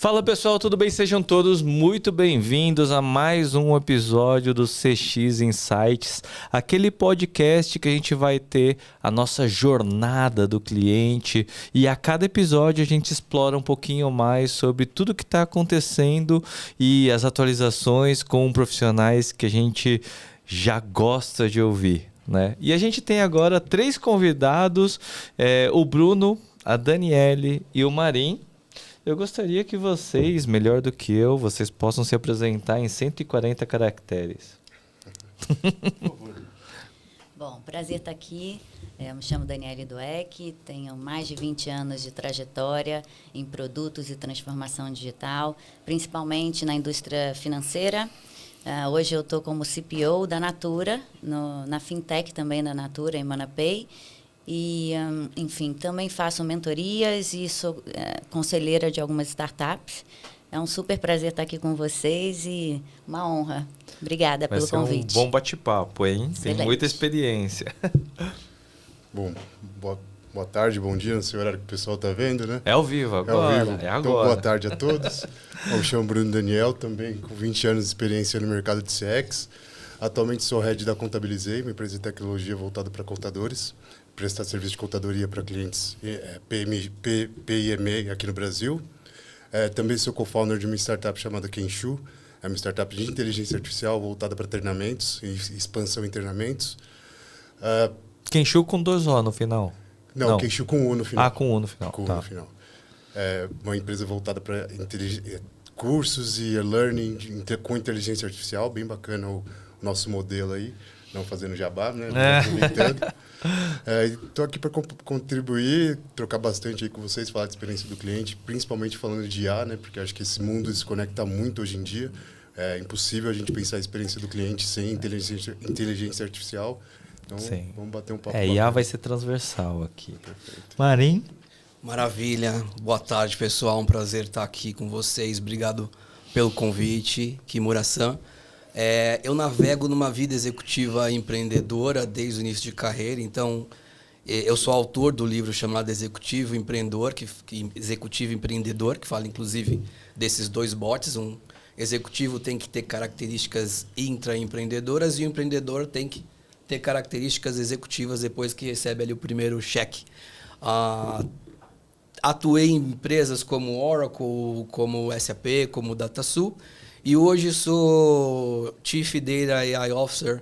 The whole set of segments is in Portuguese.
Fala pessoal, tudo bem? Sejam todos muito bem-vindos a mais um episódio do CX Insights, aquele podcast que a gente vai ter a nossa jornada do cliente e a cada episódio a gente explora um pouquinho mais sobre tudo que está acontecendo e as atualizações com profissionais que a gente já gosta de ouvir, né? E a gente tem agora 3 convidados, o Bruno, a Daniele e o Marim. Eu gostaria que vocês, melhor do que eu, vocês possam se apresentar em 140 caracteres. Bom, prazer estar aqui. Eu me chamo Daniele Dueck, tenho mais de 20 anos de trajetória em produtos e transformação digital, principalmente na indústria financeira. Hoje eu estou como CPO da Natura, na fintech também da Natura, em Manapay. E, enfim, também faço mentorias e sou conselheira de algumas startups. É um super prazer estar aqui com vocês e uma honra. Obrigada pelo convite. Um bom bate-papo, hein? Excelente. Tem muita experiência. Bom, boa tarde, bom dia, não sei o horário que o pessoal está vendo, né? É ao vivo agora. É ao vivo. É agora. Então, boa tarde a todos. Eu me chamo Bruno Daniel, também com 20 anos de experiência no mercado de CX. Atualmente sou head da Contabilizei, uma empresa de tecnologia voltada para contadores. Prestar serviço de contadoria para clientes PME aqui no Brasil. Também sou co-founder de uma startup chamada Kenshu. É uma startup de inteligência artificial voltada para treinamentos e expansão em treinamentos. Kenshu com 2 O no final. Não, Kenshu com U no final. Com U no final. Com U tá. no final. É uma empresa voltada para cursos e learning com inteligência artificial. Bem bacana o nosso modelo aí. Não fazendo jabá, né? Estou aqui para contribuir, trocar bastante aí com vocês, falar de experiência do cliente, principalmente falando de IA, né? Porque acho que esse mundo se conecta muito hoje em dia. É impossível a gente pensar a experiência do cliente sem inteligência artificial. Então, Sim. Vamos bater um papo. IA vai ser transversal aqui. Perfeito. Marim? Maravilha. Boa tarde, pessoal. Um prazer estar aqui com vocês. Obrigado pelo convite. Kimura-san. Eu navego numa vida executiva empreendedora desde o início de carreira, então eu sou autor do livro chamado Executivo Empreendedor, Executivo Empreendedor, que fala inclusive desses 2 bots. Um executivo tem que ter características intraempreendedoras e o empreendedor tem que ter características executivas depois que recebe ali o primeiro cheque. Atuei em empresas como Oracle, como SAP, como DataSul. E hoje sou Chief Data AI Officer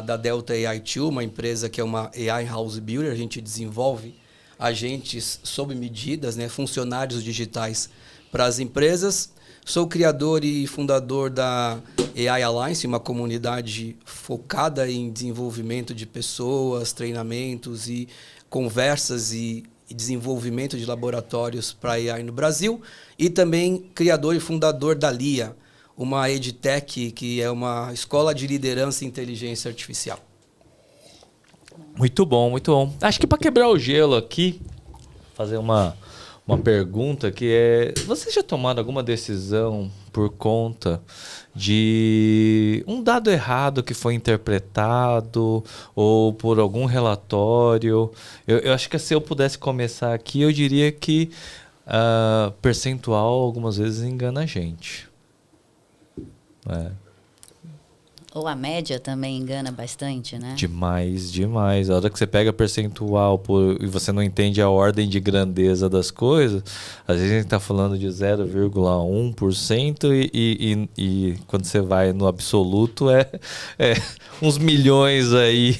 da Delta AI 2, uma empresa que é uma AI House Builder. A gente desenvolve agentes sob medidas, né, funcionários digitais para as empresas. Sou criador e fundador da AI Alliance, uma comunidade focada em desenvolvimento de pessoas, treinamentos e conversas e desenvolvimento de laboratórios para AI no Brasil. E também criador e fundador da LIA, uma EdTech, que é uma escola de liderança e inteligência artificial. Muito bom, muito bom. Acho que para quebrar o gelo aqui, fazer uma pergunta que é... Vocês já tomaram alguma decisão por conta de um dado errado que foi interpretado ou por algum relatório? Eu acho que se eu pudesse começar aqui, eu diria que percentual algumas vezes engana a gente. Ou a média também engana bastante, né? Demais, demais. A hora que você pega percentual e você não entende a ordem de grandeza das coisas, às vezes a gente está falando de 0,1% e quando você vai no absoluto é uns milhões aí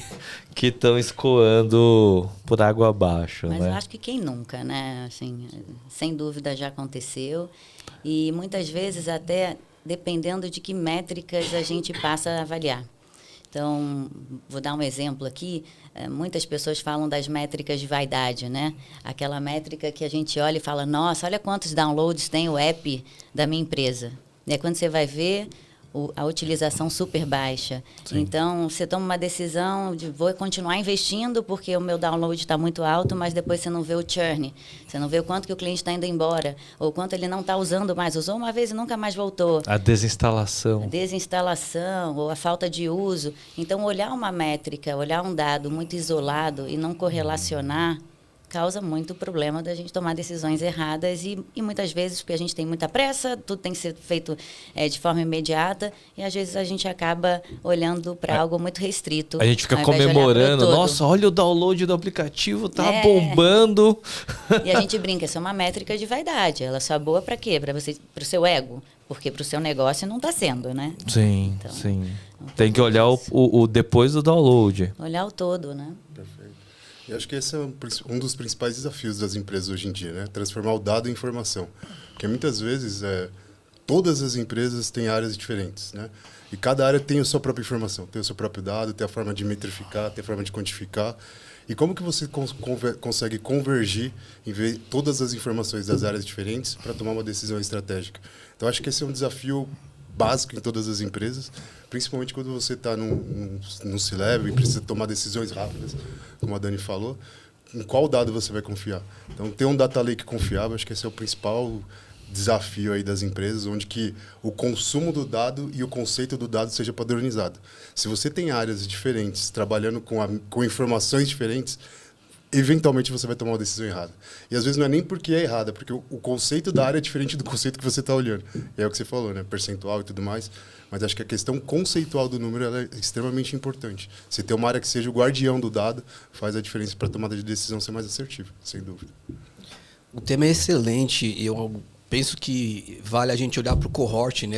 que estão escoando por água abaixo. Mas né? eu acho que quem nunca, né? Assim, sem dúvida já aconteceu. E muitas vezes até... dependendo de que métricas a gente passa a avaliar. Então, vou dar um exemplo aqui. Muitas pessoas falam das métricas de vaidade, né? Aquela métrica que a gente olha e fala, nossa, olha quantos downloads tem o app da minha empresa. E aí, quando você vai ver, a utilização super baixa. Sim. Então, você toma uma decisão de vou continuar investindo porque o meu download está muito alto, mas depois você não vê o churn. Você não vê o quanto que o cliente está indo embora, ou quanto ele não está usando mais. Usou uma vez e nunca mais voltou. A desinstalação. A desinstalação, ou a falta de uso. Então, olhar uma métrica, olhar um dado muito isolado e não correlacionar causa muito problema da gente tomar decisões erradas e muitas vezes, porque a gente tem muita pressa, tudo tem que ser feito de forma imediata e às vezes a gente acaba olhando para algo muito restrito. A gente fica ao invés de olhar comemorando, pro todo. nossa, olha o download do aplicativo, tá bombando. E a gente brinca, isso é uma métrica de vaidade. Ela só é boa para quê? Para você, para o seu ego. Porque para o seu negócio não está sendo, né? Sim, Então, sim. Tem que olhar o depois do download. olhar o todo, né? Perfeito. E acho que esse é um dos principais desafios das empresas hoje em dia, né? Transformar o dado em informação. Porque muitas vezes todas as empresas têm áreas diferentes, né? E cada área tem a sua própria informação, tem o seu próprio dado, tem a forma de metrificar, tem a forma de quantificar. E como que você consegue convergir em ver todas as informações das áreas diferentes para tomar uma decisão estratégica? Então, acho que esse é um desafio básico em todas as empresas, principalmente quando você está num C-level e precisa tomar decisões rápidas, como a Dani falou. Em qual dado você vai confiar? Então, ter um data lake confiável, acho que esse é o principal desafio aí das empresas, onde que o consumo do dado e o conceito do dado seja padronizado. Se você tem áreas diferentes, trabalhando com informações diferentes, eventualmente você vai tomar uma decisão errada. E às vezes não é nem porque é errada, porque o conceito da área é diferente do conceito que você está olhando. E é o que você falou, né? Percentual e tudo mais. Mas acho que a questão conceitual do número ela é extremamente importante. Se ter uma área que seja o guardião do dado, faz a diferença para a tomada de decisão ser mais assertiva, sem dúvida. O tema é excelente e eu penso que vale a gente olhar para o cohort, né?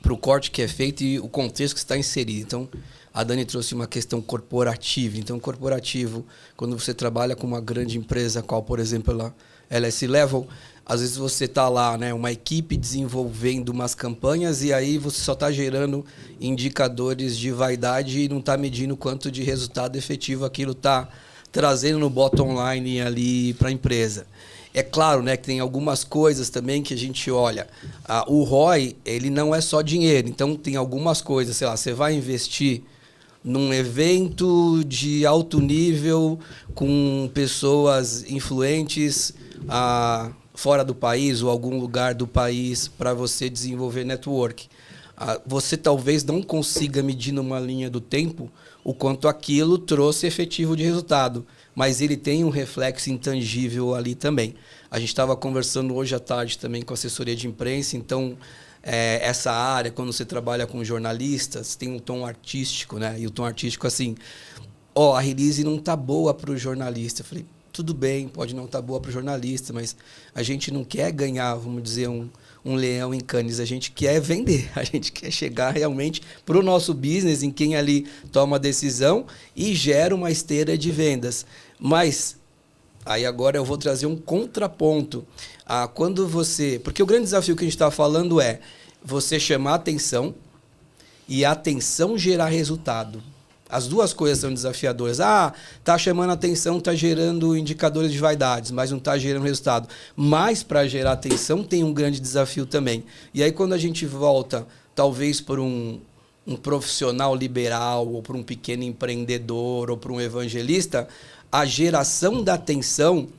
Para o corte que é feito e o contexto que está inserido. Então, a Dani trouxe uma questão corporativa. Então, corporativo, quando você trabalha com uma grande empresa, qual, por exemplo, ela é C-Level, às vezes você está lá, né, uma equipe desenvolvendo umas campanhas e aí você só está gerando indicadores de vaidade e não está medindo quanto de resultado efetivo aquilo está trazendo no bottom line ali para a empresa. É claro, né, que tem algumas coisas também que a gente olha. O ROI, ele não é só dinheiro. Então, tem algumas coisas, sei lá, você vai investir num evento de alto nível com pessoas influentes fora do país ou algum lugar do país para você desenvolver network. Você talvez não consiga medir numa linha do tempo o quanto aquilo trouxe efetivo de resultado, mas ele tem um reflexo intangível ali também. A gente estava conversando hoje à tarde também com a assessoria de imprensa, então essa área, quando você trabalha com jornalistas, tem um tom artístico, né? E o tom artístico assim, a release não está boa para o jornalista. Eu falei, tudo bem, pode não estar boa para o jornalista, mas a gente não quer ganhar, vamos dizer, um leão em Cannes, a gente quer vender, a gente quer chegar realmente para o nosso business, em quem ali toma a decisão e gera uma esteira de vendas. Mas aí agora eu vou trazer um contraponto. Quando porque o grande desafio que a gente está falando é você chamar atenção e a atenção gerar resultado. As duas coisas são desafiadoras. Tá chamando atenção, tá gerando indicadores de vaidades, mas não tá gerando resultado. Mas para gerar atenção tem um grande desafio também. E aí quando a gente volta, talvez por um profissional liberal, ou por um pequeno empreendedor, ou por um evangelista, a geração da atenção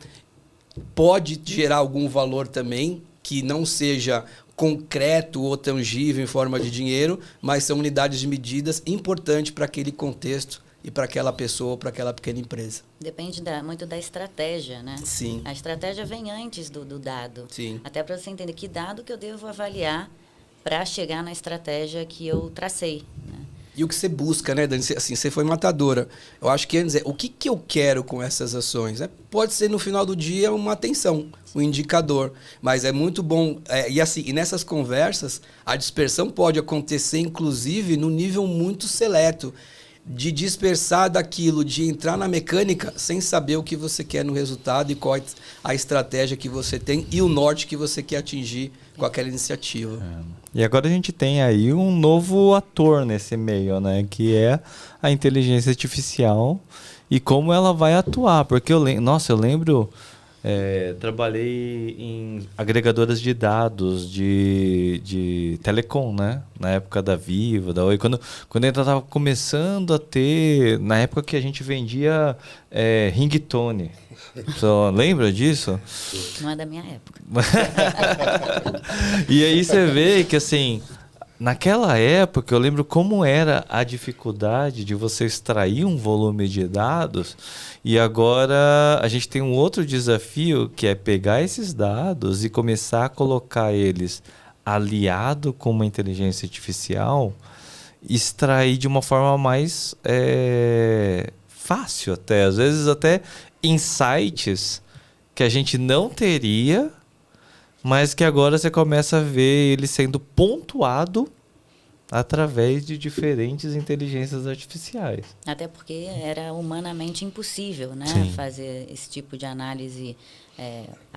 pode gerar algum valor também, que não seja concreto ou tangível em forma de dinheiro, mas são unidades de medidas importantes para aquele contexto e para aquela pessoa, para aquela pequena empresa. Depende muito da estratégia, né? Sim. A estratégia vem antes do dado. Sim. Até para você entender que dado que eu devo avaliar para chegar na estratégia que eu tracei, né? E o que você busca, né, Dani? Assim, você foi matadora. Eu acho que antes o que eu quero com essas ações? Pode ser, no final do dia, uma atenção, um indicador. Mas é muito bom. E nessas conversas, a dispersão pode acontecer, inclusive, no nível muito seleto. De dispersar daquilo, de entrar na mecânica sem saber o que você quer no resultado e qual é a estratégia que você tem e o norte que você quer atingir com aquela iniciativa. E agora a gente tem aí um novo ator nesse meio, né? Que é a inteligência artificial e como ela vai atuar. Porque eu lembro... trabalhei em agregadoras de dados de telecom, né? Na época da Vivo, da Oi. Quando ainda estava começando a ter... Na época que a gente vendia ringtone. Você lembra disso? Não é da minha época. E aí você vê que, assim... naquela época, eu lembro como era a dificuldade de você extrair um volume de dados, e agora a gente tem um outro desafio, que é pegar esses dados e começar a colocar eles aliado com uma inteligência artificial, extrair de uma forma mais fácil até, às vezes até insights que a gente não teria, mas que agora você começa a ver ele sendo pontuado através de diferentes inteligências artificiais. Até porque era humanamente impossível, né, Sim. fazer esse tipo de análise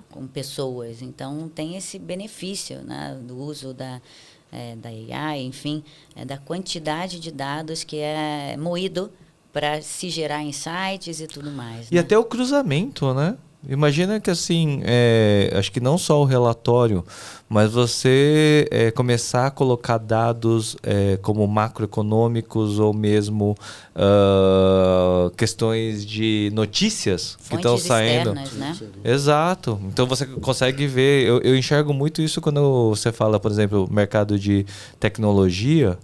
com pessoas. Então, tem esse benefício, né, do uso da AI, enfim, da quantidade de dados que é moído para se gerar insights e tudo mais. E né? até o cruzamento, né? Imagina que assim, acho que não só o relatório, mas você começar a colocar dados como macroeconômicos ou mesmo questões de notícias que estão Fontes saindo. externas, né? Exato. Então você consegue ver. Eu enxergo muito isso quando você fala, por exemplo, mercado de tecnologia.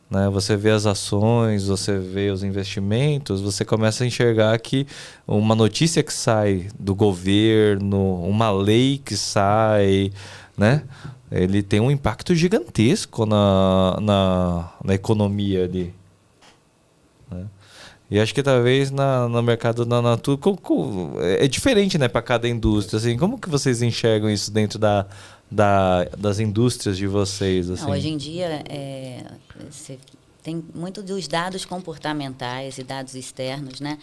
Né? Você vê as ações, você vê os investimentos, você começa a enxergar que uma notícia que sai do governo, uma lei que sai, né? Ele tem um impacto gigantesco na economia ali. Né? E acho que talvez no mercado da Natura é diferente, né, para cada indústria. Assim, como que vocês enxergam isso dentro das indústrias de vocês? Assim? Não, hoje em dia, você tem muito dos dados comportamentais e dados externos, né?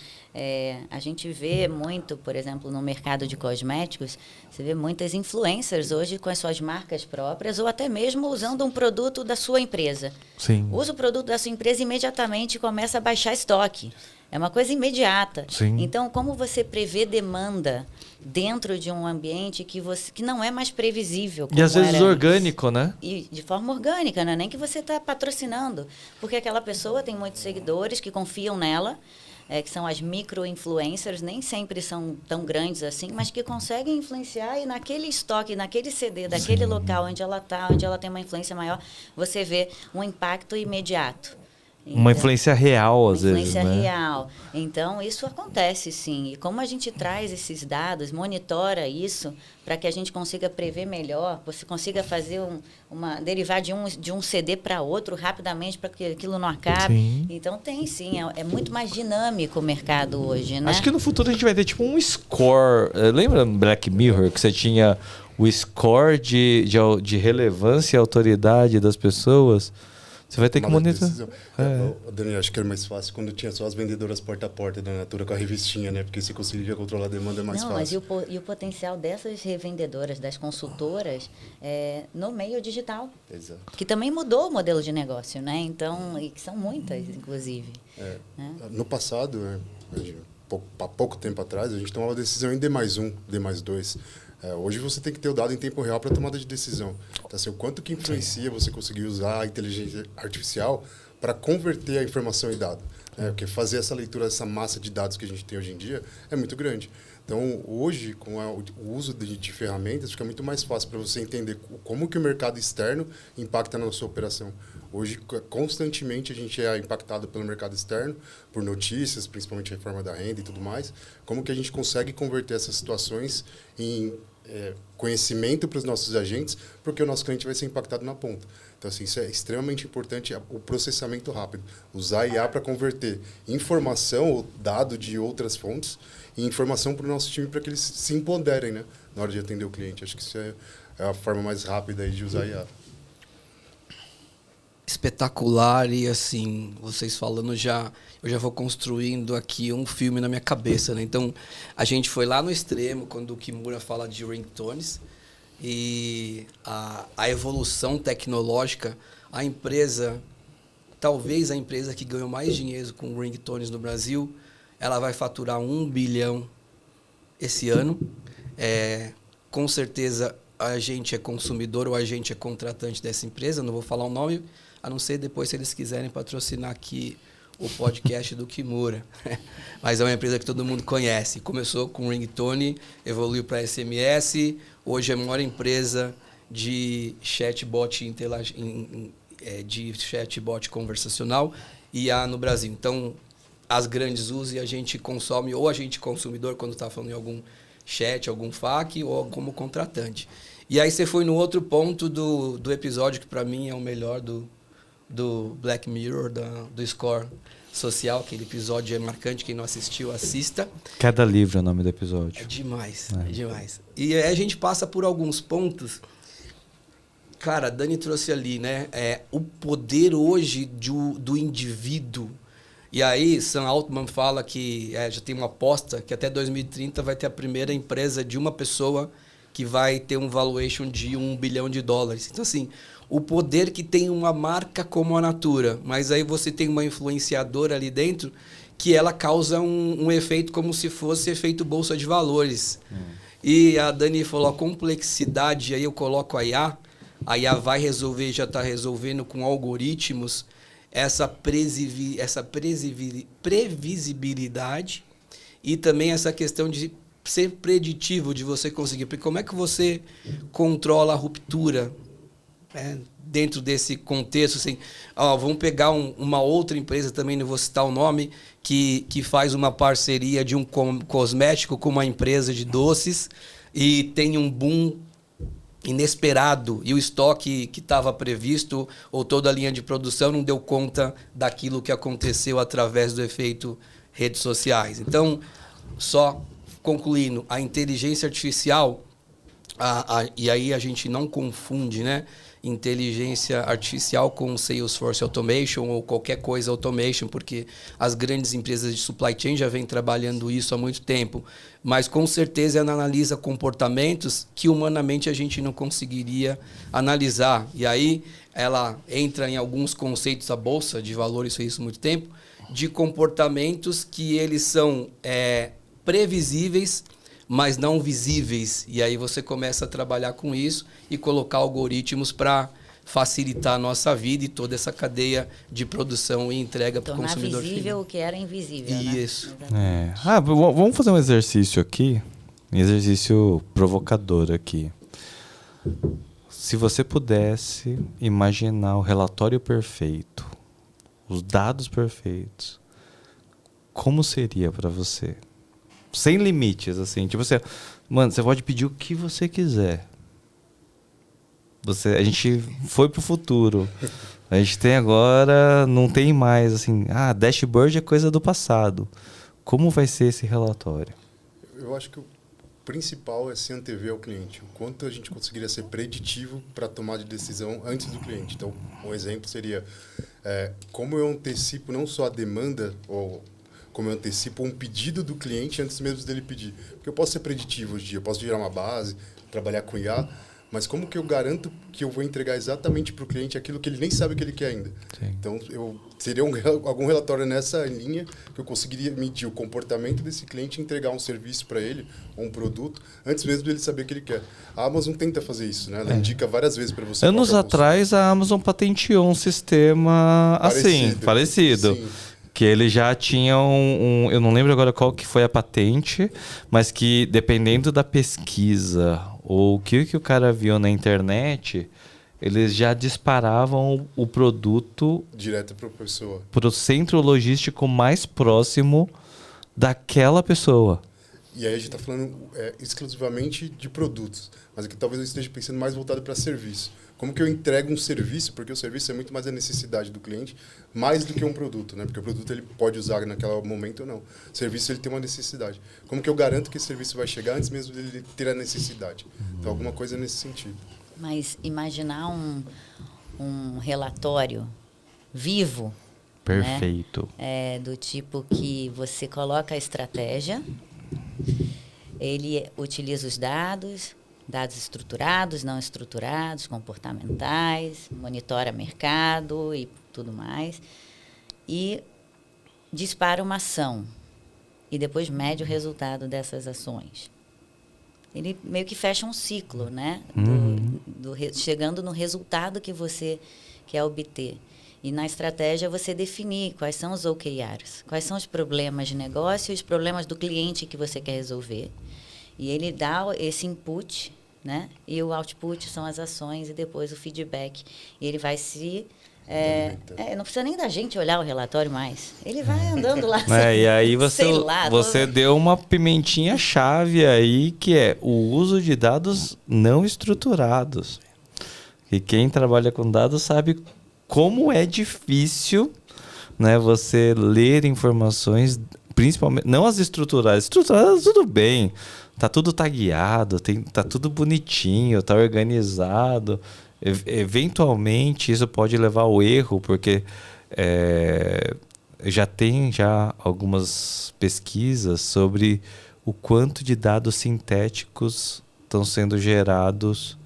A gente vê muito, por exemplo, no mercado de cosméticos, você vê muitas influencers hoje com as suas marcas próprias ou até mesmo usando um produto da sua empresa. Sim. Usa o produto da sua empresa e imediatamente começa a baixar estoque. É uma coisa imediata. Sim. Então, como você prevê demanda dentro de um ambiente que não é mais previsível? E às vezes era orgânico, né? E de forma orgânica, não é nem que você está patrocinando. Porque aquela pessoa tem muitos seguidores que confiam nela, que são as micro-influencers, nem sempre são tão grandes assim, mas que conseguem influenciar e naquele estoque, naquele CD, daquele local onde ela está, onde ela tem uma influência maior, você vê um impacto imediato. Uma influência real, às vezes, influência né? real. Então, isso acontece, sim. E como a gente traz esses dados, monitora isso, para que a gente consiga prever melhor, você consiga fazer derivar de um CD para outro rapidamente, para que aquilo não acabe. Sim. Então, tem sim. É muito mais dinâmico o mercado hoje, né? Acho que no futuro a gente vai ter tipo um score. Lembra Black Mirror, que você tinha o score de relevância e autoridade das pessoas? Você vai ter que monitorar. Daniel, acho que era mais fácil quando tinha só as vendedoras porta a porta da Natura com a revistinha, né? Porque se conseguia controlar a demanda é mais Não, fácil. mas e o potencial dessas revendedoras, das consultoras, no meio digital. Exato. Que também mudou o modelo de negócio, né? Então, e que são muitas, inclusive. Né? No passado, há pouco tempo atrás, a gente tomava decisão em D+1, D+2. Hoje você tem que ter o dado em tempo real para tomada de decisão. Então, assim, o quanto que influencia você conseguir usar a inteligência artificial para converter a informação em dado. Porque fazer essa leitura dessa massa de dados que a gente tem hoje em dia é muito grande. Então, hoje, com o uso de ferramentas, fica muito mais fácil para você entender como que o mercado externo impacta na sua operação. Hoje, constantemente, a gente é impactado pelo mercado externo, por notícias, principalmente a reforma da renda e tudo mais. Como que a gente consegue converter essas situações em conhecimento para os nossos agentes, porque o nosso cliente vai ser impactado na ponta. Então, assim, isso é extremamente importante, o processamento rápido. Usar IA para converter informação ou dado de outras fontes em informação para o nosso time, para que eles se empoderem, né, na hora de atender o cliente. Acho que isso é a forma mais rápida aí de usar IA. Espetacular e assim, vocês falando eu já vou construindo aqui um filme na minha cabeça, né? Então, a gente foi lá no extremo quando o Kimura fala de ringtones e a evolução tecnológica, a empresa, talvez a empresa que ganhou mais dinheiro com ringtones no Brasil, ela vai faturar 1 bilhão esse ano. Com certeza a gente é consumidor ou a gente é contratante dessa empresa, não vou falar o nome, a não ser depois se eles quiserem patrocinar aqui o podcast do Kimura. Mas é uma empresa que todo mundo conhece. Começou com ringtone, evoluiu para SMS, hoje é a maior empresa de chatbot de chatbot conversacional, IA no Brasil. Então, as grandes usam e a gente consome, ou a gente consumidor, quando está falando em algum chat, algum FAQ, ou como contratante. E aí você foi no outro ponto do episódio, que para mim é o melhor do Black Mirror, do Score Social. Aquele episódio é marcante, quem não assistiu, assista. Queda livre é o nome do episódio. É demais, é demais. E aí a gente passa por alguns pontos. Cara, a Dani trouxe ali, né? O poder hoje do indivíduo. E aí, Sam Altman fala que já tem uma aposta que até 2030 vai ter a primeira empresa de uma pessoa que vai ter um valuation de $1 bilhão. Então, assim, o poder que tem uma marca como a Natura, mas aí você tem uma influenciadora ali dentro que ela causa um efeito como se fosse efeito bolsa de valores. E a Dani falou a complexidade, aí eu coloco a IA vai resolver, já está resolvendo com algoritmos, essa previsibilidade e também essa questão de ser preditivo, de você conseguir. Porque como é que você controla a ruptura dentro desse contexto? Assim, vamos pegar uma outra empresa, também não vou citar o nome, que faz uma parceria de um cosmético com uma empresa de doces e tem um boom inesperado e o estoque que estava previsto ou toda a linha de produção não deu conta daquilo que aconteceu através do efeito redes sociais. Então, só concluindo, a inteligência artificial, e aí a gente não confunde, né, inteligência artificial com Salesforce Automation ou qualquer coisa automation, porque as grandes empresas de supply chain já vêm trabalhando isso há muito tempo, mas com certeza ela analisa comportamentos que humanamente a gente não conseguiria analisar. E aí ela entra em alguns conceitos, a Bolsa de Valores fez isso há muito tempo, de comportamentos que eles são previsíveis, mas não visíveis. E aí você começa a trabalhar com isso e colocar algoritmos para facilitar a nossa vida e toda essa cadeia de produção e entrega para o consumidor final. Tornar visível o que era invisível, Isso. Né? Vamos fazer um exercício aqui, um exercício provocador aqui. Se você pudesse imaginar o relatório perfeito, os dados perfeitos, como seria para você? Sem limites, assim. Tipo, você pode pedir o que você quiser. A gente foi pro futuro. A gente tem agora, não tem mais, assim, dashboard é coisa do passado. Como vai ser esse relatório? Eu acho que o principal é se antever ao cliente. O quanto a gente conseguiria ser preditivo para tomar de decisão antes do cliente. Então, um exemplo seria como eu antecipo não só a demanda, ou como eu antecipo um pedido do cliente antes mesmo dele pedir. Porque eu posso ser preditivo hoje em dia, eu posso gerar uma base, trabalhar com IA, mas como que eu garanto que eu vou entregar exatamente para o cliente aquilo que ele nem sabe que ele quer ainda? Sim. Então, seria algum relatório nessa linha que eu conseguiria medir o comportamento desse cliente e entregar um serviço para ele, ou um produto, antes mesmo dele saber o que ele quer. A Amazon tenta fazer isso, né? Ela indica várias vezes para você. Anos atrás, a Amazon patenteou um sistema parecido. Sim. Que ele já tinha eu não lembro agora qual que foi a patente, mas que dependendo da pesquisa ou o que o cara viu na internet, eles já disparavam o produto direto para a pessoa, para o centro logístico mais próximo daquela pessoa. E aí a gente está falando exclusivamente de produtos, mas aqui talvez eu esteja pensando mais voltado para serviço. Como que eu entrego um serviço, porque o serviço é muito mais a necessidade do cliente, mais do que um produto, né? Porque o produto ele pode usar naquele momento ou não. O serviço ele tem uma necessidade. Como que eu garanto que esse serviço vai chegar antes mesmo dele ter a necessidade? Então, alguma coisa nesse sentido. Mas imaginar um relatório vivo, perfeito, né? Do tipo que você coloca a estratégia, ele utiliza os dados estruturados, não estruturados, comportamentais, monitora mercado e tudo mais, e dispara uma ação e depois mede o resultado dessas ações. Ele meio que fecha um ciclo, né? Chegando no resultado que você quer obter. E na estratégia você definir quais são os OKRs, quais são os problemas de negócio e os problemas do cliente que você quer resolver. E ele dá esse input, né? E o output são as ações e depois o feedback. E ele vai se Não precisa nem da gente olhar o relatório mais. Ele vai andando lá. E aí sei lá, você deu uma pimentinha chave aí, que é o uso de dados não estruturados. E quem trabalha com dados sabe como é difícil, né, você ler informações, principalmente, não as estruturadas. Estruturadas tudo bem, tá tudo tagueado, tá tudo bonitinho, tá organizado. Eventualmente isso pode levar ao erro, porque já tem algumas pesquisas sobre o quanto de dados sintéticos estão sendo gerados,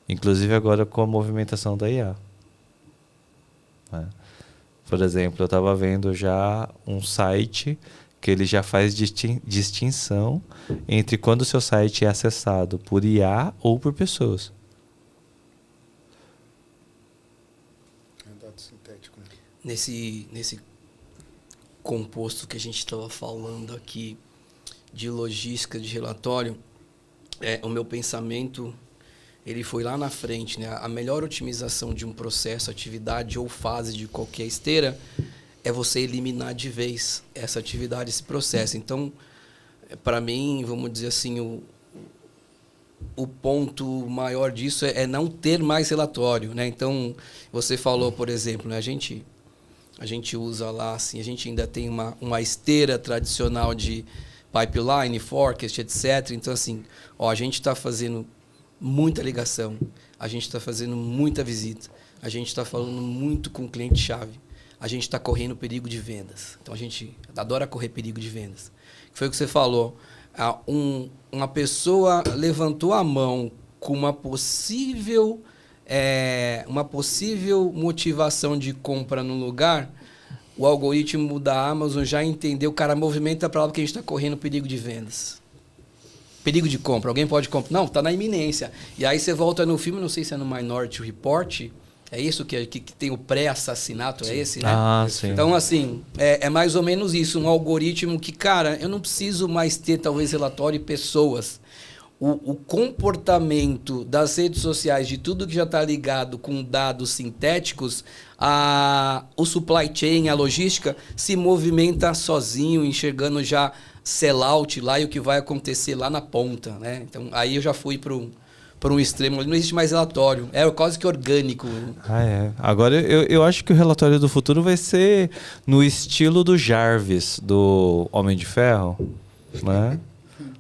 inclusive agora com a movimentação da IA. Por exemplo, eu estava vendo já um site que ele já faz distinção entre quando o seu site é acessado por IA ou por pessoas. Sintético. Nesse composto que a gente estava falando aqui de logística de relatório, o meu pensamento ele foi lá na frente, né? A melhor otimização de um processo, atividade ou fase de qualquer esteira é você eliminar de vez essa atividade, esse processo. Então, para mim, vamos dizer assim, o ponto maior disso é não ter mais relatório, né? Então, você falou, por exemplo, né? A gente usa lá, assim, a gente ainda tem uma esteira tradicional de pipeline, forecast, etc. Então, assim, a gente está fazendo muita ligação, a gente está fazendo muita visita, a gente está falando muito com o cliente-chave, a gente está correndo perigo de vendas. Então, a gente adora correr perigo de vendas. Foi o que você falou. Uma pessoa levantou a mão com uma possível motivação de compra no lugar, o algoritmo da Amazon já entendeu, o cara movimenta para lá porque a gente está correndo perigo de vendas. Perigo de compra. Alguém pode comprar? Não, está na iminência. E aí você volta no filme, não sei se é no Minority Report, é isso que tem o pré-assassinato, é esse, né? Sim. Então, assim, é mais ou menos isso, um algoritmo que, cara, eu não preciso mais ter, talvez, relatório e pessoas. O comportamento das redes sociais, de tudo que já está ligado com dados sintéticos, o supply chain, a logística, se movimenta sozinho, enxergando já sellout lá e o que vai acontecer lá na ponta, né? Então, aí eu já fui para um extremo, não existe mais relatório, é quase que orgânico. Agora, eu acho que o relatório do futuro vai ser no estilo do Jarvis, do Homem de Ferro, né?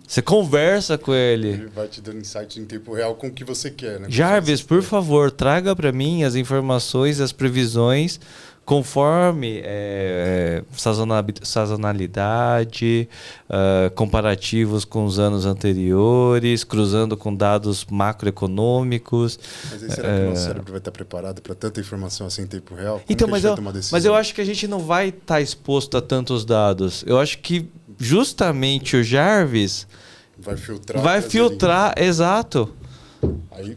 Você conversa com ele. Ele vai te dando insights em tempo real com o que você quer, né? Jarvis, por favor, traga para mim as informações, as previsões, conforme sazonalidade, comparativos com os anos anteriores, cruzando com dados macroeconômicos. Mas aí será que o nosso cérebro vai estar preparado para tanta informação assim em tempo real? Então, mas eu acho que a gente não vai estar exposto a tantos dados. Eu acho que justamente o Jarvis vai filtrar, exato. Aí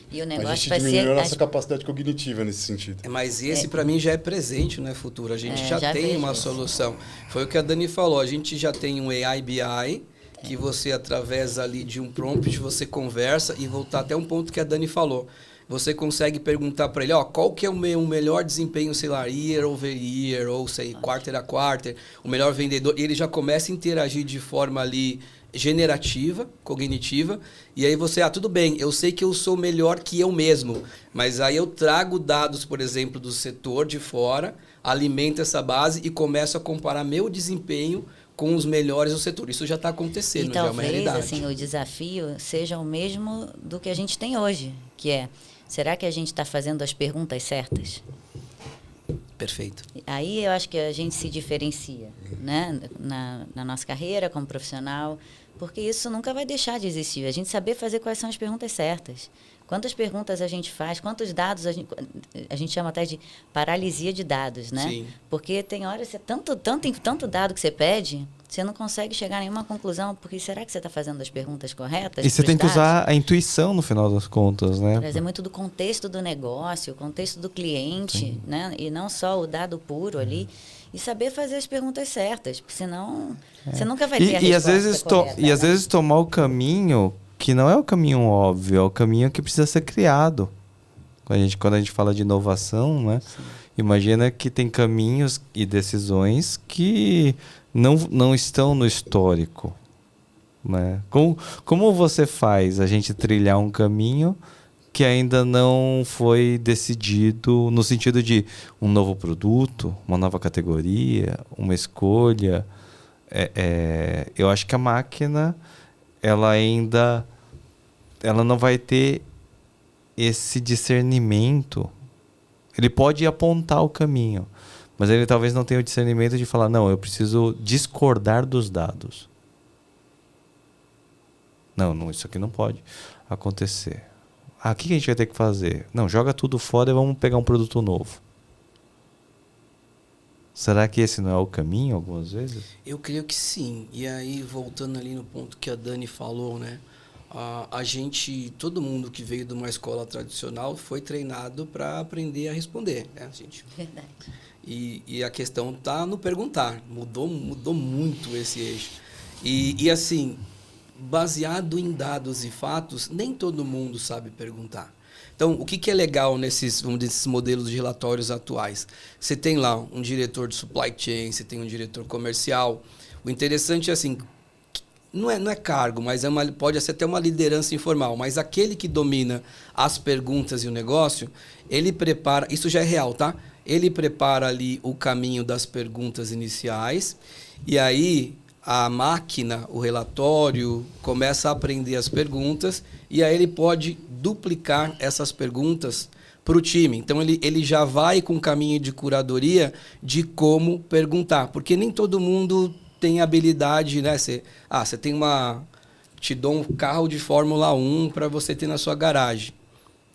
e o negócio a gente vai diminuiu ser a nossa capacidade cognitiva nesse sentido. Mas esse, para mim, já é presente, não é futuro. A gente já tem uma solução. Foi o que a Dani falou. A gente já tem um AI BI, que você, através ali de um prompt, você conversa e voltar até um ponto que a Dani falou. Você consegue perguntar para ele, qual que é o melhor desempenho, sei lá, year over year, ou sei, quarter a quarter, o melhor vendedor. E ele já começa a interagir de forma ali generativa, cognitiva, e aí você, tudo bem, eu sei que eu sou melhor que eu mesmo, mas aí eu trago dados, por exemplo, do setor de fora, alimento essa base e começo a comparar meu desempenho com os melhores do setor. Isso já está acontecendo, já é uma realidade. Talvez, assim, o desafio seja o mesmo do que a gente tem hoje, que é, será que a gente está fazendo as perguntas certas? Perfeito. Aí eu acho que a gente se diferencia, né? na nossa carreira como profissional, porque isso nunca vai deixar de existir. A gente saber fazer quais são as perguntas certas. Quantas perguntas a gente faz, quantos dados a gente chama até de paralisia de dados, né? Sim. Porque tem horas, tanto dado que você pede, você não consegue chegar a nenhuma conclusão, porque será que você está fazendo as perguntas corretas? E você tem que usar a intuição no final das contas, né? Trazer muito do contexto do negócio, o contexto do cliente, né? E não só o dado puro ali. E saber fazer as perguntas certas, porque senão você nunca vai ter a resposta correta. E às vezes tomar o caminho que não é o caminho óbvio, é o caminho que precisa ser criado. Quando a gente fala de inovação, né? Imagina que tem caminhos e decisões que não estão no histórico, né? Como você faz a gente trilhar um caminho que ainda não foi decidido no sentido de um novo produto, uma nova categoria, uma escolha? Eu acho que a máquina ela não vai ter esse discernimento. Ele pode apontar o caminho, mas ele talvez não tenha o discernimento de falar, não, eu preciso discordar dos dados. Não, isso aqui não pode acontecer. O que a gente vai ter que fazer? Não, joga tudo fora e vamos pegar um produto novo. Será que esse não é o caminho algumas vezes? Eu creio que sim. E aí, voltando ali no ponto que a Dani falou, né? Todo mundo que veio de uma escola tradicional foi treinado para aprender a responder, né, gente? Verdade. E a questão está no perguntar. Mudou muito esse eixo. E assim, baseado em dados e fatos, nem todo mundo sabe perguntar. Então, o que é legal nesses modelos de relatórios atuais? Você tem lá um diretor de supply chain, você tem um diretor comercial. O interessante é assim, não é cargo, mas pode ser até uma liderança informal, mas aquele que domina as perguntas e o negócio, ele prepara, isso já é real, tá? Ele prepara ali o caminho das perguntas iniciais e aí a máquina, o relatório, começa a aprender as perguntas e aí ele pode duplicar essas perguntas para o time. Então, ele já vai com o caminho de curadoria de como perguntar, porque nem todo mundo tem habilidade, né? Você tem te dou um carro de Fórmula 1 para você ter na sua garagem.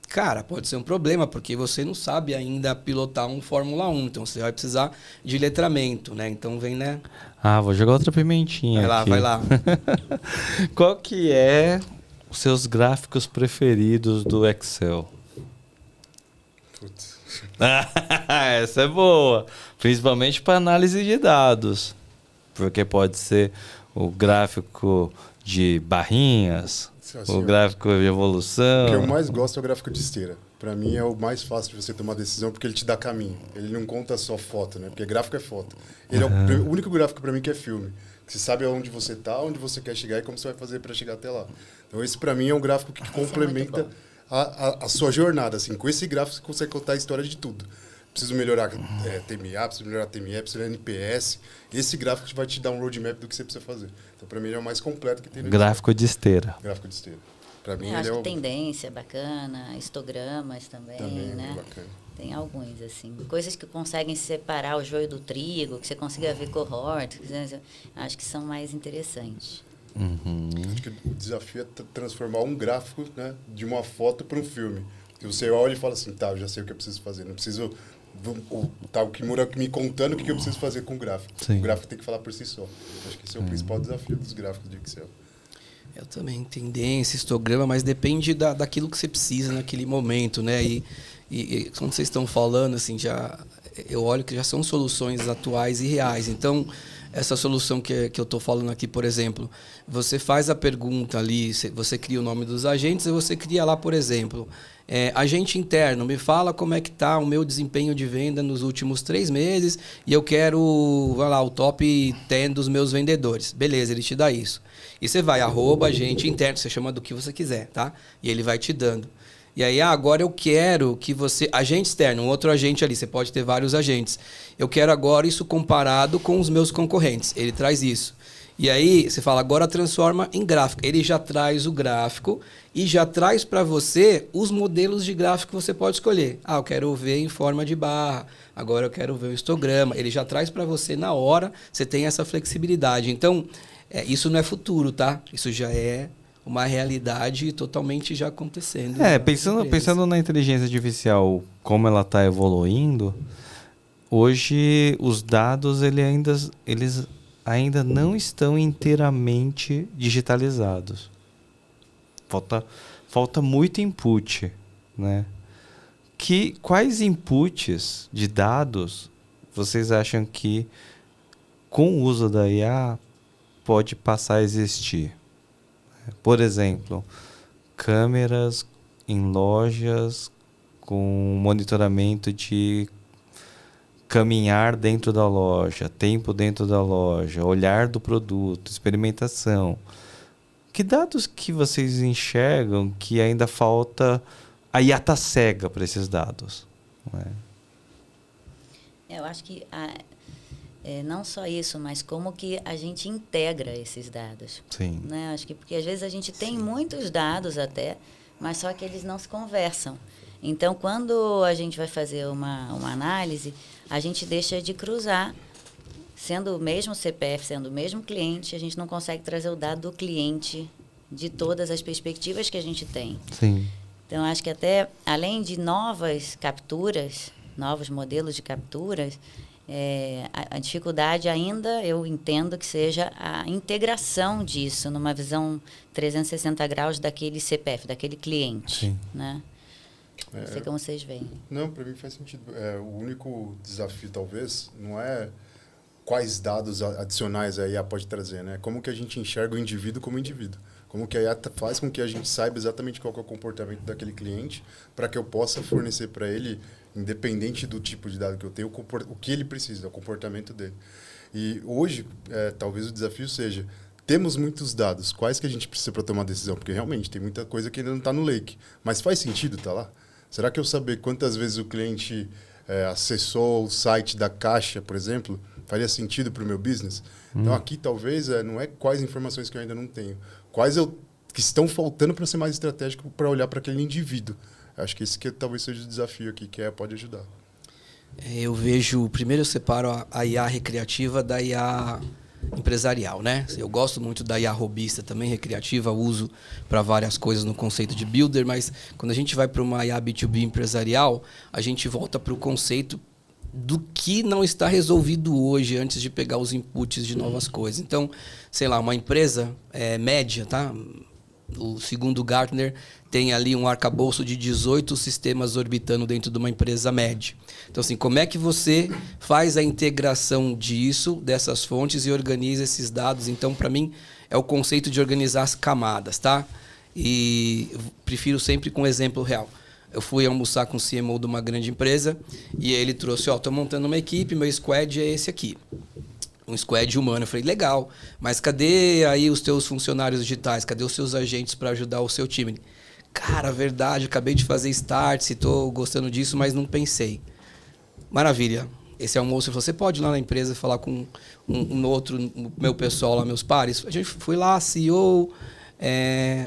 Cara, pode ser um problema, porque você não sabe ainda pilotar um Fórmula 1, então você vai precisar de letramento, né? Então vem, né? Vou jogar outra pimentinha aqui. Vai lá. Qual que é os seus gráficos preferidos do Excel? Putz. Essa é boa. Principalmente para análise de dados. Porque pode ser o gráfico de barrinhas, Assim, o gráfico de evolução. O que eu mais gosto é o gráfico de esteira. Para mim é o mais fácil de você tomar decisão, porque ele te dá caminho. Ele não conta só foto, né? Porque gráfico é foto. Ele é o único gráfico para mim que é filme. Você sabe onde você está, onde você quer chegar e como você vai fazer para chegar até lá. Então esse para mim é um gráfico que complementa a sua jornada. Assim, com esse gráfico você consegue contar a história de tudo. Preciso melhorar TMA, preciso melhorar TME, preciso melhorar NPS. Esse gráfico vai te dar um roadmap do que você precisa fazer. Então, para mim, ele é o mais completo que tem no Gráfico de esteira. Gráfico de esteira. Para mim, Eu ele acho é que o... tendência bacana, histogramas também, né? Bacana. Tem alguns, assim. Coisas que conseguem separar o joio do trigo, que você consiga ver cohort, acho que são mais interessantes. Acho que o desafio é transformar um gráfico, né, de uma foto para um filme. Que você olha e fala assim, tá, eu já sei o que eu preciso fazer. Não preciso... Tá, o Kimura me contando o que eu preciso fazer com o gráfico. Sim. O gráfico tem que falar por si só. Acho que esse é o principal desafio dos gráficos de Excel. Eu também, tendência, histograma, mas depende daquilo que você precisa naquele momento, né? E quando vocês estão falando, assim, eu olho que já são soluções atuais e reais. Então, essa solução que eu estou falando aqui, por exemplo, você faz a pergunta ali, você cria o nome dos agentes e você cria lá, por exemplo, agente interno, me fala como é que está o meu desempenho de venda nos últimos 3 meses e eu quero, vai lá, o top 10 dos meus vendedores. Beleza, ele te dá isso. E você vai, @agente interno, você chama do que você quiser, tá? E ele vai te dando. E aí, agora eu quero que você... Agente externo, um outro agente ali, você pode ter vários agentes. Eu quero agora isso comparado com os meus concorrentes. Ele traz isso. E aí, você fala, agora transforma em gráfico. Ele já traz o gráfico e já traz para você os modelos de gráfico que você pode escolher. Eu quero ver em forma de barra. Agora eu quero ver o histograma. Ele já traz para você na hora. Você tem essa flexibilidade. Então, isso não é futuro, tá? Isso já é uma realidade totalmente já acontecendo. Pensando na inteligência artificial, como ela está evoluindo, hoje os dados eles ainda não estão inteiramente digitalizados. Falta muito input, né? Quais inputs de dados vocês acham que, com o uso da IA, pode passar a existir? Por exemplo, câmeras em lojas com monitoramento de caminhar dentro da loja, tempo dentro da loja, olhar do produto, experimentação. Que dados que vocês enxergam que ainda falta a IA tá cega para esses dados? Não é? Eu acho que não só isso, mas como que a gente integra esses dados. Sim. Né? Acho que porque às vezes a gente tem muitos dados até, mas só que eles não se conversam. Então, quando a gente vai fazer uma análise, a gente deixa de cruzar, sendo o mesmo CPF, sendo o mesmo cliente, a gente não consegue trazer o dado do cliente de todas as perspectivas que a gente tem. Sim. Então, acho que até, além de novas capturas, novos modelos de capturas, a dificuldade ainda, eu entendo que seja a integração disso numa visão 360 graus daquele CPF, daquele cliente. Sim. Né? Não sei como vocês veem. Não, para mim faz sentido. O único desafio, talvez, não é quais dados adicionais a IA pode trazer, né? Como que a gente enxerga o indivíduo como indivíduo. Como que a IA faz com que a gente saiba exatamente qual que é o comportamento daquele cliente para que eu possa fornecer para ele, independente do tipo de dado que eu tenho, o que ele precisa, o comportamento dele. E hoje, talvez o desafio seja, temos muitos dados, quais que a gente precisa para tomar uma decisão? Porque realmente tem muita coisa que ainda não está no lake. Mas faz sentido estar lá? Será que eu saber quantas vezes o cliente acessou o site da Caixa, por exemplo, faria sentido para o meu business? Então, aqui, talvez, não é quais informações que eu ainda não tenho. Quais que estão faltando para ser mais estratégico para olhar para aquele indivíduo. Acho que esse que talvez seja o desafio aqui, que pode ajudar. Eu vejo... Primeiro, eu separo a IA recreativa da IA empresarial, né? Eu gosto muito da IA robista também, recreativa, uso para várias coisas no conceito de builder, mas quando a gente vai para uma IA B2B empresarial, a gente volta para o conceito do que não está resolvido hoje antes de pegar os inputs de novas coisas. Então, sei lá, uma empresa média, tá? O segundo Gartner tem ali um arcabouço de 18 sistemas orbitando dentro de uma empresa média. Então, assim, como é que você faz a integração disso, dessas fontes, e organiza esses dados? Então, para mim, é o conceito de organizar as camadas, tá? E prefiro sempre com exemplo real. Eu fui almoçar com o CMO de uma grande empresa e ele trouxe, estou montando uma equipe, meu squad é esse aqui. Um squad humano. Eu falei, legal, mas cadê aí os teus funcionários digitais? Cadê os seus agentes para ajudar o seu time? Cara, verdade, acabei de fazer start, estou gostando disso, mas não pensei. Maravilha. Esse almoço, você pode ir lá na empresa falar com um outro, meu pessoal lá, meus pares? A gente foi lá, CEO,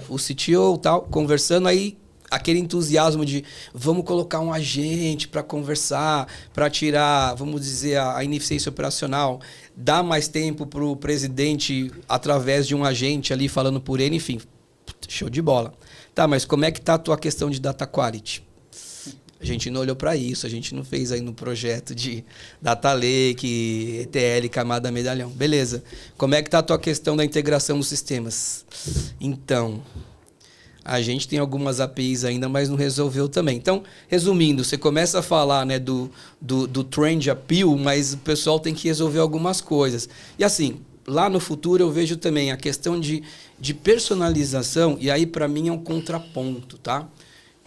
o CTO, tal, conversando aí, aquele entusiasmo de vamos colocar um agente para conversar, para tirar, vamos dizer, a ineficiência operacional, dar mais tempo para o presidente através de um agente ali falando por ele, enfim, show de bola. Tá, mas como é que está a tua questão de data quality? A gente não olhou para isso, a gente não fez aí no projeto de Data Lake, ETL, camada medalhão. Beleza. Como é que está a tua questão da integração dos sistemas? Então, a gente tem algumas APIs ainda, mas não resolveu também. Então, resumindo, você começa a falar, né, do trend appeal, mas o pessoal tem que resolver algumas coisas. E assim, lá no futuro eu vejo também a questão de personalização, e aí para mim é um contraponto, tá?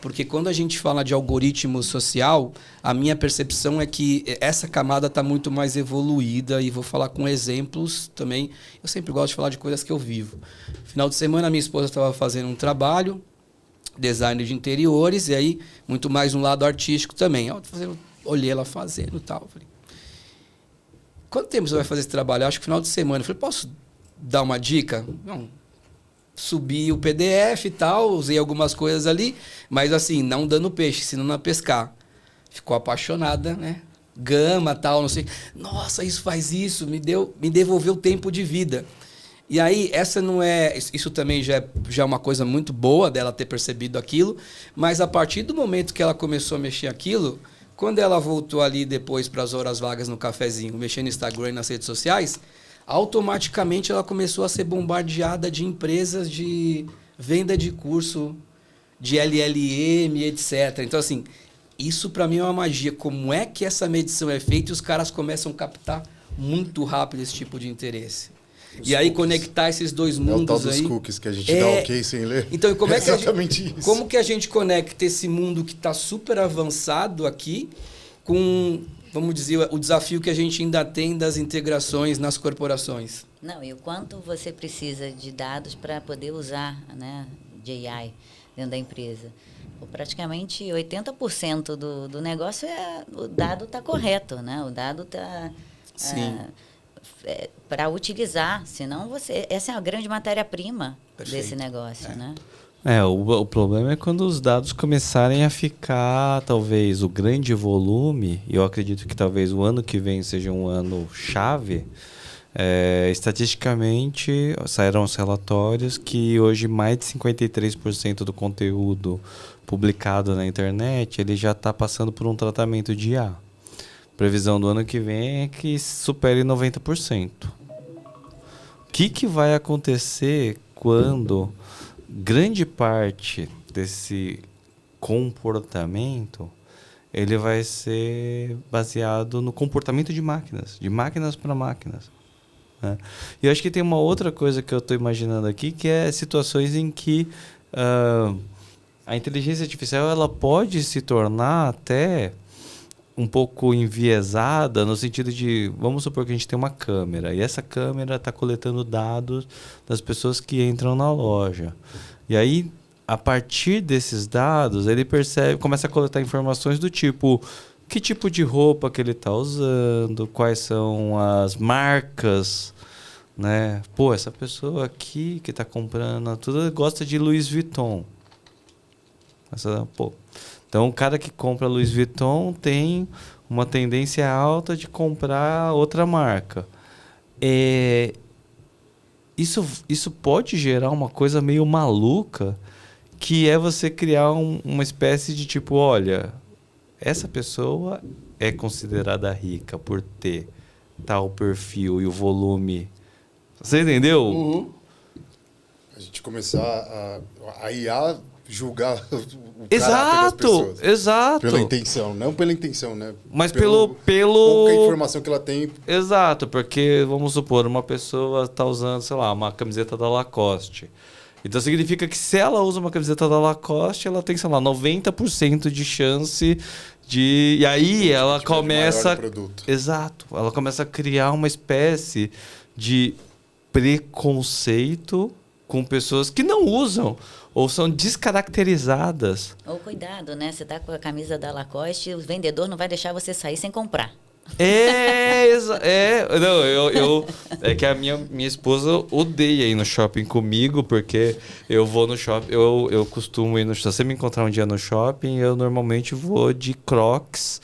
Porque quando a gente fala de algoritmo social, a minha percepção é que essa camada está muito mais evoluída, e vou falar com exemplos também. Eu sempre gosto de falar de coisas que eu vivo. Final de semana, minha esposa estava fazendo um trabalho, design de interiores, e aí muito mais um lado artístico também. Olhei ela fazendo e tal. Falei, quanto tempo você vai fazer esse trabalho? Eu acho que final de semana. Eu falei, posso dar uma dica? Não. Subi o PDF e tal, usei algumas coisas ali, mas assim, não dando peixe, ensinando a pescar. Ficou apaixonada, né? Gama, tal, não sei. Nossa, isso faz isso, me devolveu tempo de vida. E aí, essa não é... Isso também já é uma coisa muito boa dela ter percebido aquilo, mas a partir do momento que ela começou a mexer aquilo, quando ela voltou ali depois para as horas vagas no cafezinho, mexendo no Instagram e nas redes sociais, automaticamente ela começou a ser bombardeada de empresas de venda de curso, de LLM, etc. Então, assim, isso para mim é uma magia. Como é que essa medição é feita e os caras começam a captar muito rápido esse tipo de interesse? E aí cookies. conectar esses dois É o tal mundos dos aí. cookies que a gente dá ok sem ler. Então, e como é que exatamente isso. como que a gente conecta esse mundo que está super avançado aqui com, vamos dizer, o desafio que a gente ainda tem das integrações nas corporações? Não, e o quanto você precisa de dados para poder usar, né, de AI dentro da empresa. Praticamente 80% do negócio o dado está correto, né? O dado está para utilizar, senão essa é a grande matéria-prima desse negócio, né? O problema é quando os dados começarem a ficar, talvez, o grande volume, e eu acredito que talvez o ano que vem seja um ano chave. Estatisticamente, saíram os relatórios que hoje mais de 53% do conteúdo publicado na internet ele já está passando por um tratamento de IA. Previsão do ano que vem é que supere 90%. O que vai acontecer quando grande parte desse comportamento ele vai ser baseado no comportamento de máquinas para máquinas? E eu acho que tem uma outra coisa que eu estou imaginando aqui, que é situações em que a inteligência artificial ela pode se tornar até um pouco enviesada, no sentido de, vamos supor que a gente tem uma câmera, e essa câmera está coletando dados das pessoas que entram na loja. E aí, a partir desses dados, ele começa a coletar informações do tipo... Que tipo de roupa que ele está usando, quais são as marcas, né? Pô, essa pessoa aqui que está comprando tudo gosta de Louis Vuitton. Então, o cara que compra Louis Vuitton tem uma tendência alta de comprar outra marca. Isso pode gerar uma coisa meio maluca, que é você criar uma espécie de tipo, olha... Essa pessoa é considerada rica por ter tal perfil e o volume. Você entendeu? Uhum. A gente começar a IA julgar o caráter das pessoas. Exato. Pela intenção, não pela intenção, né? Mas pelo pouca informação que ela tem. Exato, porque, vamos supor, uma pessoa está usando, sei lá, uma camiseta da Lacoste. Então significa que se ela usa uma camiseta da Lacoste, ela tem, sei lá, 90% de chance de... E aí ela começa... Exato. Ela começa a criar uma espécie de preconceito com pessoas que não usam ou são descaracterizadas. Ou cuidado, né? Você tá com a camisa da Lacoste, o vendedor não vai deixar você sair sem comprar. É que a minha esposa odeia ir no shopping comigo, porque eu vou no shopping, eu costumo ir no shopping. Se você me encontrar um dia no shopping, eu normalmente vou de Crocs,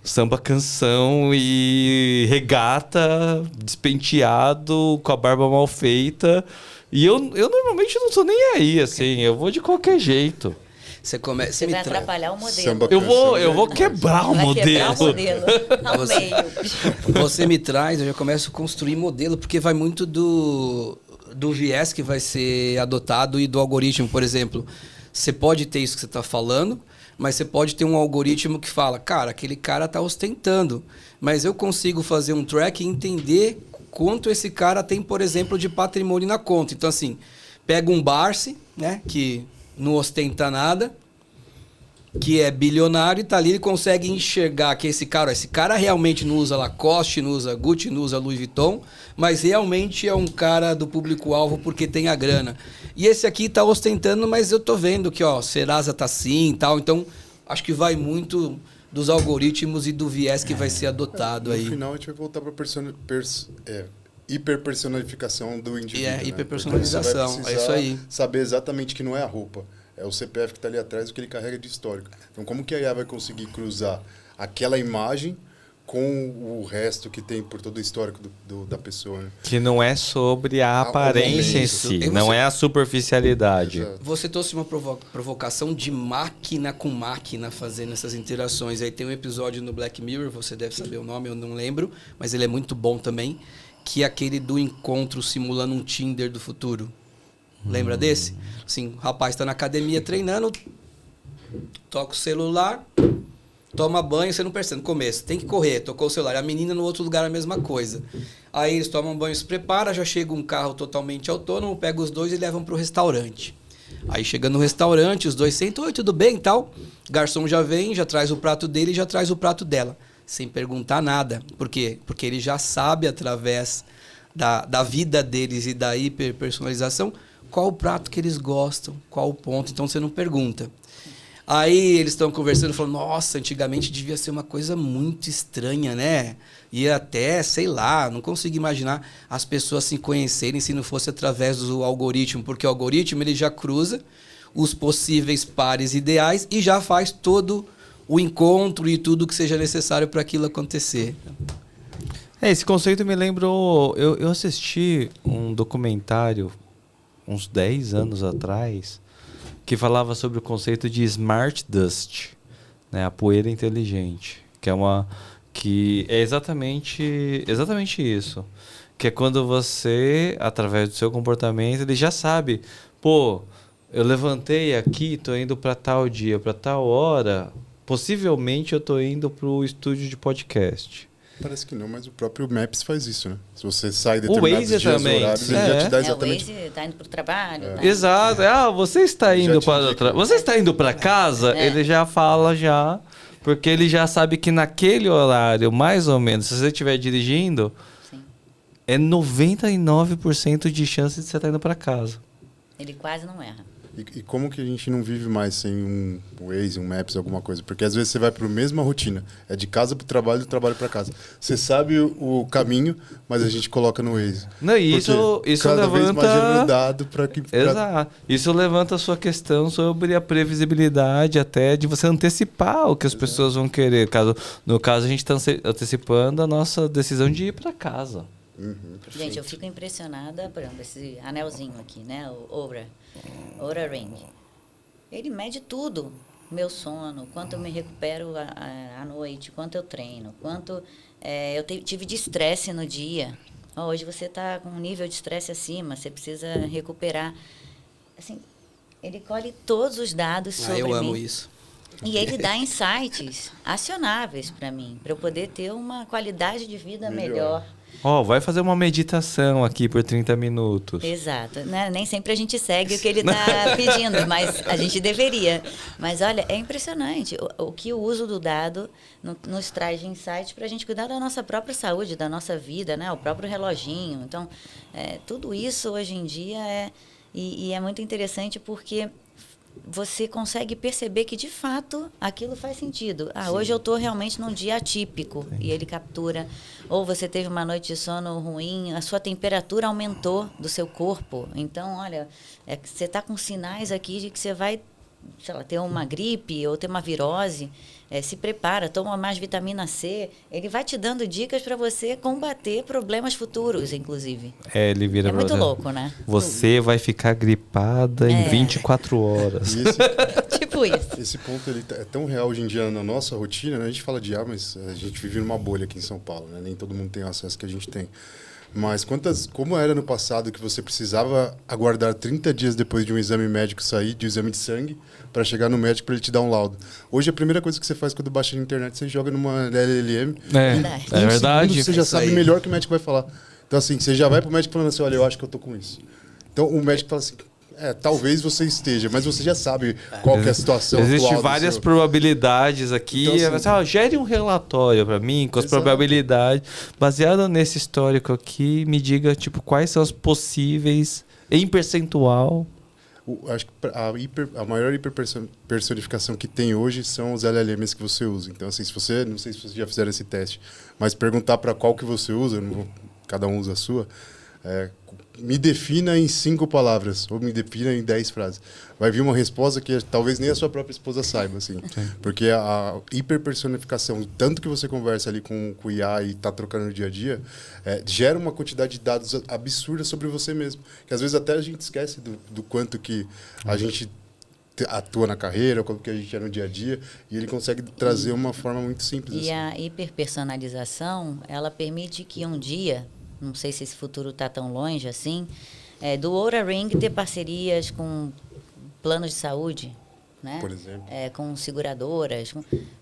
samba canção e regata, despenteado, com a barba mal feita. E eu normalmente não tô nem aí, assim, eu vou de qualquer jeito. Você vai atrapalhar o modelo. Eu vou quebrar o modelo. Quebrar o modelo ao meio. Você me traz, eu já começo a construir modelo, porque vai muito do viés que vai ser adotado e do algoritmo. Por exemplo, você pode ter isso que você está falando, mas você pode ter um algoritmo que fala, cara, aquele cara está ostentando, mas eu consigo fazer um track e entender quanto esse cara tem, por exemplo, de patrimônio na conta. Então, assim, pega um Barsi, né, que não ostenta nada, que é bilionário e tá ali, ele consegue enxergar que esse cara realmente não usa Lacoste, não usa Gucci, não usa Louis Vuitton, mas realmente é um cara do público-alvo porque tem a grana. E esse aqui tá ostentando, mas eu tô vendo que, ó, Serasa tá assim e tal, então acho que vai muito dos algoritmos e do viés que vai ser adotado aí. No final a gente vai voltar para hiperpersonalificação do indivíduo. Hiperpersonalização, é isso aí. Saber exatamente que não é a roupa, é o CPF que está ali atrás, o que ele carrega de histórico. Então, como que a IA vai conseguir cruzar aquela imagem com o resto que tem por todo o histórico da pessoa? Né? Que não é sobre a aparência em si, não é a superficialidade. Exato. Você trouxe uma provocação de máquina com máquina fazendo essas interações. Aí tem um episódio no Black Mirror, você deve saber o nome, eu não lembro, mas ele é muito bom também, que é aquele do encontro simulando um Tinder do futuro. Lembra desse? Assim, o rapaz está na academia treinando, toca o celular, toma banho, você não percebe. No começo, tem que correr, tocou o celular. A menina no outro lugar a mesma coisa. Aí eles tomam banho, se preparam, já chega um carro totalmente autônomo, pega os dois e levam para o restaurante. Aí chega no restaurante, os dois sentam, oi, tudo bem e tal. Garçom já vem, já traz o prato dele e já traz o prato dela. Sem perguntar nada. Por quê? Porque ele já sabe, através da vida deles e da hiperpersonalização, qual o prato que eles gostam, qual o ponto. Então você não pergunta. Aí eles estão conversando, falando, nossa, antigamente devia ser uma coisa muito estranha, né? E até, sei lá, não consigo imaginar as pessoas se conhecerem se não fosse através do algoritmo, porque o algoritmo ele já cruza os possíveis pares ideais e já faz todo o encontro e tudo que seja necessário para aquilo acontecer. Esse conceito me lembrou... Eu assisti um documentário uns 10 anos atrás que falava sobre o conceito de Smart Dust, né? A poeira inteligente, que é exatamente isso. Que é quando você, através do seu comportamento, ele já sabe, pô, eu levantei aqui, tô indo para tal dia, para tal hora, possivelmente eu tô indo pro estúdio de podcast. Parece que não, mas o próprio Maps faz isso, né? Se você sai determinados Waze dias, também. horários, ele já te dá O exatamente... Waze tá indo pro trabalho. Tá Exato. Você está indo para você está indo para casa, ele já fala já, porque ele já sabe que naquele horário, mais ou menos, se você estiver dirigindo, Sim. é 99% de chance de você estar indo para casa. Ele quase não erra. E como que a gente não vive mais sem um Waze, um Maps, alguma coisa? Porque às vezes você vai para a mesma rotina. É de casa para o trabalho, do trabalho para casa. Você sabe o caminho, mas a gente coloca no Waze. Não, e isso cada levanta... vez mais gerando dado para que... Exato. Isso levanta a sua questão sobre a previsibilidade até de você antecipar o que as pessoas vão querer. No caso, a gente está antecipando a nossa decisão de ir para casa. Gente, eu fico impressionada, por exemplo, esse anelzinho aqui, né? O Oura Ring. Ele mede tudo. Meu sono, quanto eu me recupero à noite, quanto eu treino, quanto eu tive de estresse no dia. Hoje você está com um nível de estresse acima, você precisa recuperar. Assim, ele colhe todos os dados sobre mim. Eu amo isso. E ele dá insights acionáveis para mim, para eu poder ter uma qualidade de vida melhor. Vai fazer uma meditação aqui por 30 minutos. Exato. Né? Nem sempre a gente segue o que ele está pedindo, mas a gente deveria. Mas, olha, é impressionante o que o uso do dado nos traz de insights para a gente cuidar da nossa própria saúde, da nossa vida, né? O próprio reloginho. Então, tudo isso hoje em dia e é muito interessante porque você consegue perceber que, de fato, aquilo faz sentido. Hoje eu estou realmente num dia atípico. Sim. E ele captura. Ou você teve uma noite de sono ruim, a sua temperatura aumentou do seu corpo. Então, olha, você está com sinais aqui de que você vai, sei lá, ter uma gripe ou ter uma virose. Se prepara, toma mais vitamina C. Ele vai te dando dicas para você combater problemas futuros, inclusive. Ele vira muito louco, né? Você vai ficar gripada em 24 horas. Tipo isso. Esse ponto ele é tão real hoje em dia na nossa rotina, né? A gente fala de mas a gente vive numa bolha aqui em São Paulo, né? Nem todo mundo tem o acesso que a gente tem. Mas como era no passado que você precisava aguardar 30 dias depois de um exame médico sair, de um exame de sangue, para chegar no médico para ele te dar um laudo. Hoje a primeira coisa que você faz quando baixa na internet, você joga numa LLM. É verdade. Você já sabe melhor o que o médico vai falar. Então assim, você já vai pro médico falando assim, olha, eu acho que eu tô com isso. Então o médico fala assim, talvez você esteja, mas você já sabe qual que é a situação atual. Existem várias probabilidades aqui. Então, assim, gere um relatório para mim com as probabilidades. Baseado nesse histórico aqui, me diga quais são as possíveis em percentual. Acho que a maior hiperpersonificação que tem hoje são os LLMs que você usa. Então, assim, não sei se vocês já fizeram esse teste, mas perguntar para qual que você usa, cada um usa a sua, me defina em 5 palavras, ou me defina em 10 frases. Vai vir uma resposta que talvez nem a sua própria esposa saiba, assim. Porque a hiperpersonificação, tanto que você conversa ali com o IA e está trocando no dia a dia, gera uma quantidade de dados absurda sobre você mesmo. Que às vezes até a gente esquece do quanto que a gente atua na carreira, como que a gente é no dia a dia, e ele consegue trazer uma forma muito simples. E assim. a hiperpersonalização, ela permite que um dia, não sei se esse futuro está tão longe assim, do Oura Ring ter parcerias com planos de saúde, né? Por exemplo. Com seguradoras.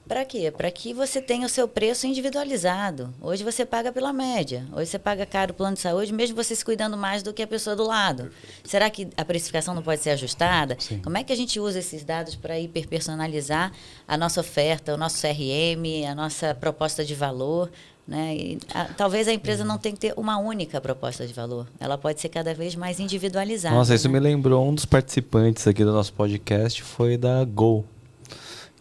Para quê? Para que você tenha o seu preço individualizado. Hoje você paga pela média. Hoje você paga caro o plano de saúde, mesmo você se cuidando mais do que a pessoa do lado. Perfeito. Será que a precificação não pode ser ajustada? Sim. Como é que a gente usa esses dados para hiperpersonalizar a nossa oferta, o nosso CRM, a nossa proposta de valor? Né? Talvez a empresa não tenha que ter uma única proposta de valor. Ela pode ser cada vez mais individualizada. Nossa, isso né? me lembrou um dos participantes aqui do nosso podcast, foi da Gol.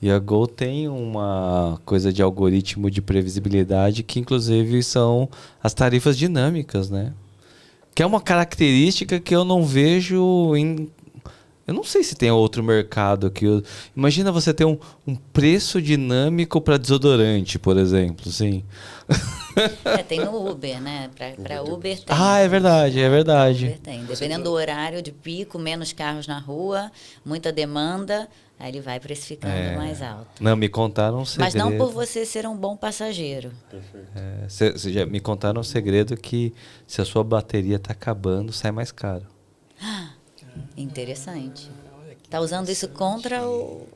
E a Gol tem uma coisa de algoritmo de previsibilidade que, inclusive, são as tarifas dinâmicas, né? Que é uma característica que eu não vejo em... Eu não sei se tem outro mercado que... Imagina você ter um preço dinâmico para desodorante, por exemplo, sim. Tem no Uber, né? Para Uber tem. É verdade, é verdade. Uber tem. Dependendo do horário de pico, menos carros na rua, muita demanda, aí ele vai precificando mais alto. Não, me contaram um segredo. Mas não por você ser um bom passageiro. Perfeito. Já me contaram um segredo que se a sua bateria está acabando, sai mais caro. Interessante. Tá usando isso contra o...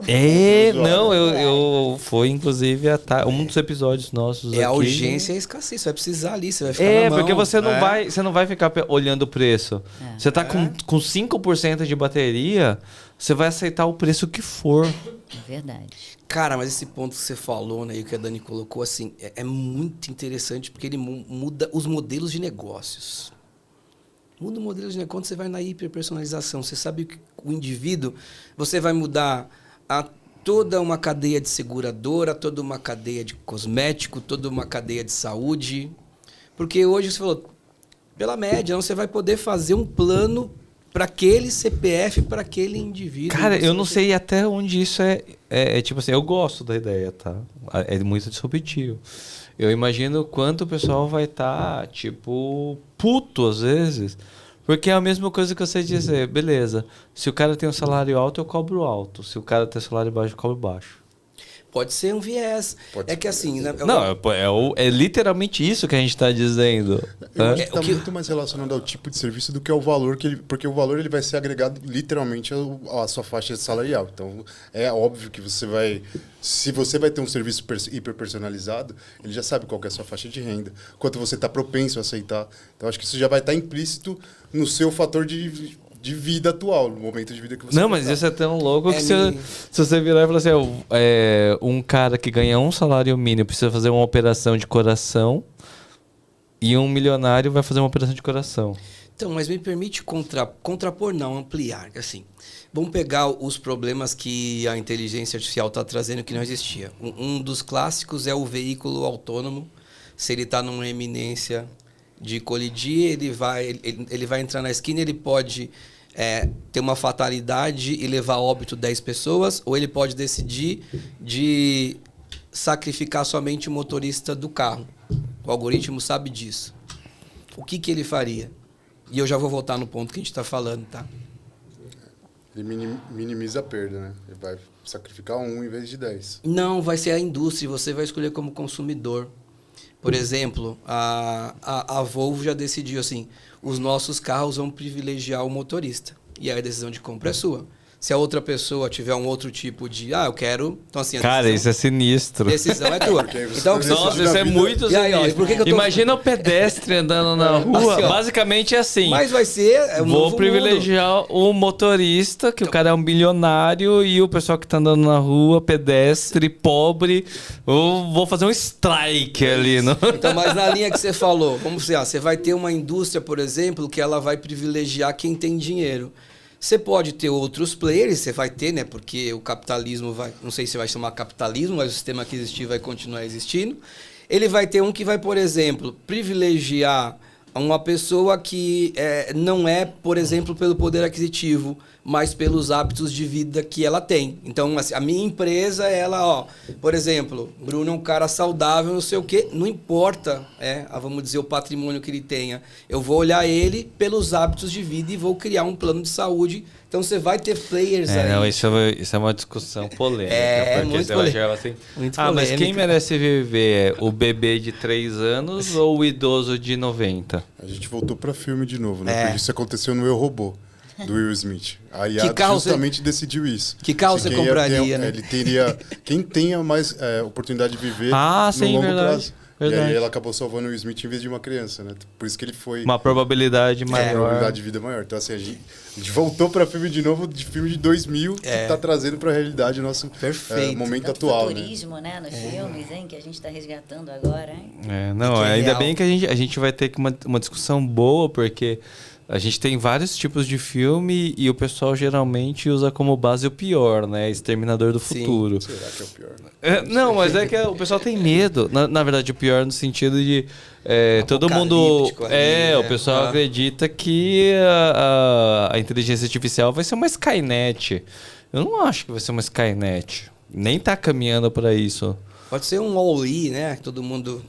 Não, eu foi inclusive um dos episódios nossos aqui. A urgência e a escassez, você vai precisar ali, você vai ficar na mão. Porque você não vai ficar olhando o preço. Você tá com 5% de bateria, você vai aceitar o preço que for. É verdade. Cara, mas esse ponto que você falou, né, e que a Dani colocou, assim, é muito interessante porque ele muda os modelos de negócios. Muda o modelo de negócio quando você vai na hiperpersonalização. Você sabe que o indivíduo, você vai mudar toda uma cadeia de seguradora, toda uma cadeia de cosmético, toda uma cadeia de saúde. Porque hoje você falou, pela média, você vai poder fazer um plano para aquele CPF, para aquele indivíduo. Cara, eu não sei até onde isso é tipo assim, eu gosto da ideia, tá? É muito disruptivo. Eu imagino quanto o pessoal vai estar, tipo, puto às vezes. Porque é a mesma coisa que você dizer, beleza, se o cara tem um salário alto, eu cobro alto. Se o cara tem um salário baixo, eu cobro baixo. Pode ser um viés. Que assim... Né, é literalmente isso que a gente está dizendo. Eu acho que está muito mais relacionado ao tipo de serviço do que ao valor que ele... Porque o valor ele vai ser agregado literalmente à sua faixa salarial. Então, é óbvio que você vai... Se você vai ter um serviço hiperpersonalizado, ele já sabe qual que é a sua faixa de renda, quanto você está propenso a aceitar. Então, acho que isso já vai estar implícito no seu fator de vida atual, no momento de vida que você Não, mas isso é tão louco que se você virar e falar assim, um cara que ganha um salário mínimo precisa fazer uma operação de coração e um milionário vai fazer uma operação de coração. Então, mas me permite contrapor, não, ampliar. Assim, vamos pegar os problemas que a inteligência artificial está trazendo que não existia. Um dos clássicos é o veículo autônomo. Se ele está numa eminência de colidir, ele vai entrar na esquina, ele pode ter uma fatalidade e levar a óbito 10 pessoas, ou ele pode decidir de sacrificar somente o motorista do carro. O algoritmo sabe disso. O que ele faria? E eu já vou voltar no ponto que a gente está falando, tá? Ele minimiza a perda, né? Ele vai sacrificar um em vez de 10. Não, vai ser a indústria, você vai escolher como consumidor. Por exemplo, a Volvo já decidiu assim, os nossos carros vão privilegiar o motorista. E aí a decisão de compra é sua. Se a outra pessoa tiver um outro tipo de... eu quero... Então, assim, cara, isso é sinistro. A decisão é tua. Então, nossa, isso é muito sinistro. Imagina o pedestre andando na rua. Assim, basicamente é assim. Mas vai ser... Vou privilegiar o motorista, que o cara é um bilionário, e o pessoal que tá andando na rua, pedestre, pobre. Eu vou fazer um strike ali. No... Então, mas na linha que você falou, vamos dizer, você vai ter uma indústria, por exemplo, que ela vai privilegiar quem tem dinheiro. Você pode ter outros players, você vai ter, né? Porque o capitalismo vai... Não sei se vai chamar capitalismo, mas o sistema que existir vai continuar existindo. Ele vai ter um que vai, por exemplo, privilegiar uma pessoa que não é, por exemplo, pelo poder aquisitivo, mas pelos hábitos de vida que ela tem. Então, assim, a minha empresa, ela, por exemplo, Bruno é um cara saudável, não sei o quê, não importa, vamos dizer, o patrimônio que ele tenha. Eu vou olhar ele pelos hábitos de vida e vou criar um plano de saúde. Então, você vai ter players aí. Não, isso é uma discussão polêmica. Porque muito polêmica. Assim, mas quem merece viver? O bebê de 3 anos ou o idoso de 90? A gente voltou para filme de novo, né? Porque isso aconteceu no Eu, Robô. do Will Smith. A Que IA carro justamente decidiu isso. Que carro você compraria, né? Ele teria... Quem tenha mais oportunidade de viver Ah, no sim, longo verdade. prazo. E Verdade. aí ela acabou salvando o Will Smith em vez de uma criança, né? Por isso que ele foi... Uma probabilidade Uma maior. probabilidade de vida maior. Então, assim, a gente voltou para filme de novo, de filme de 2000, que tá trazendo para a realidade o nosso Perfeito. momento Tanto atual, né? futurismo, né? Nos filmes, hein? Que a gente está resgatando agora, hein? Não, que é ainda real. bem que a gente vai ter uma discussão boa, porque a gente tem vários tipos de filme e o pessoal geralmente usa como base o pior, né? Exterminador do Sim. Futuro. Será que é o pior? Né? Não, mas é que o pessoal tem medo. Na verdade, o pior no sentido de todo mundo. Apocalíptico ali, né? O pessoal acredita que a inteligência artificial vai ser uma Skynet. Eu não acho que vai ser uma Skynet. Nem tá caminhando para isso. Pode ser um all-in, né? Todo mundo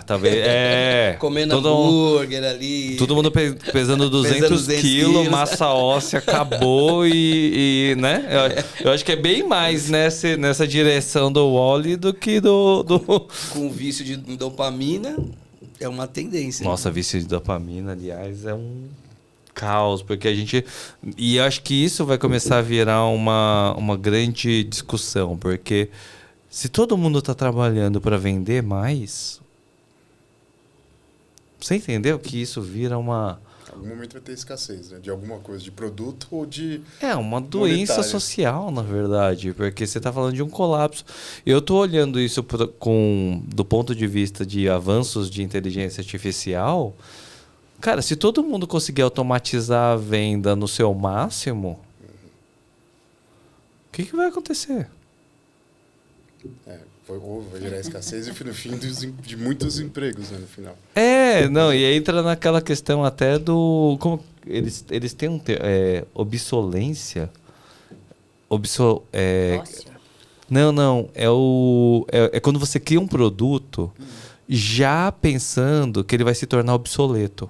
Talvez. comendo todo, hambúrguer ali. todo mundo pesando 200 quilos, massa óssea, acabou e né? Eu acho que é bem mais nessa direção do Wall-E do que do... Com vício de dopamina, é uma tendência. Nossa, vício de dopamina, aliás, é um caos, porque a gente... E eu acho que isso vai começar a virar uma grande discussão, porque se todo mundo está trabalhando para vender mais, você entendeu que isso vira uma... Em algum momento vai ter escassez, né? De alguma coisa, de produto ou de... uma doença monetário. social, na verdade, porque você está falando de um colapso. Eu estou olhando isso do ponto de vista de avanços de inteligência artificial. Cara, se todo mundo conseguir automatizar a venda no seu máximo, o que vai acontecer? Vai gerar escassez e no fim de muitos empregos, né? No final. Não, e aí entra naquela questão até do... Como eles têm obsolência? Ócio. Não. É quando você cria um produto já pensando que ele vai se tornar obsoleto.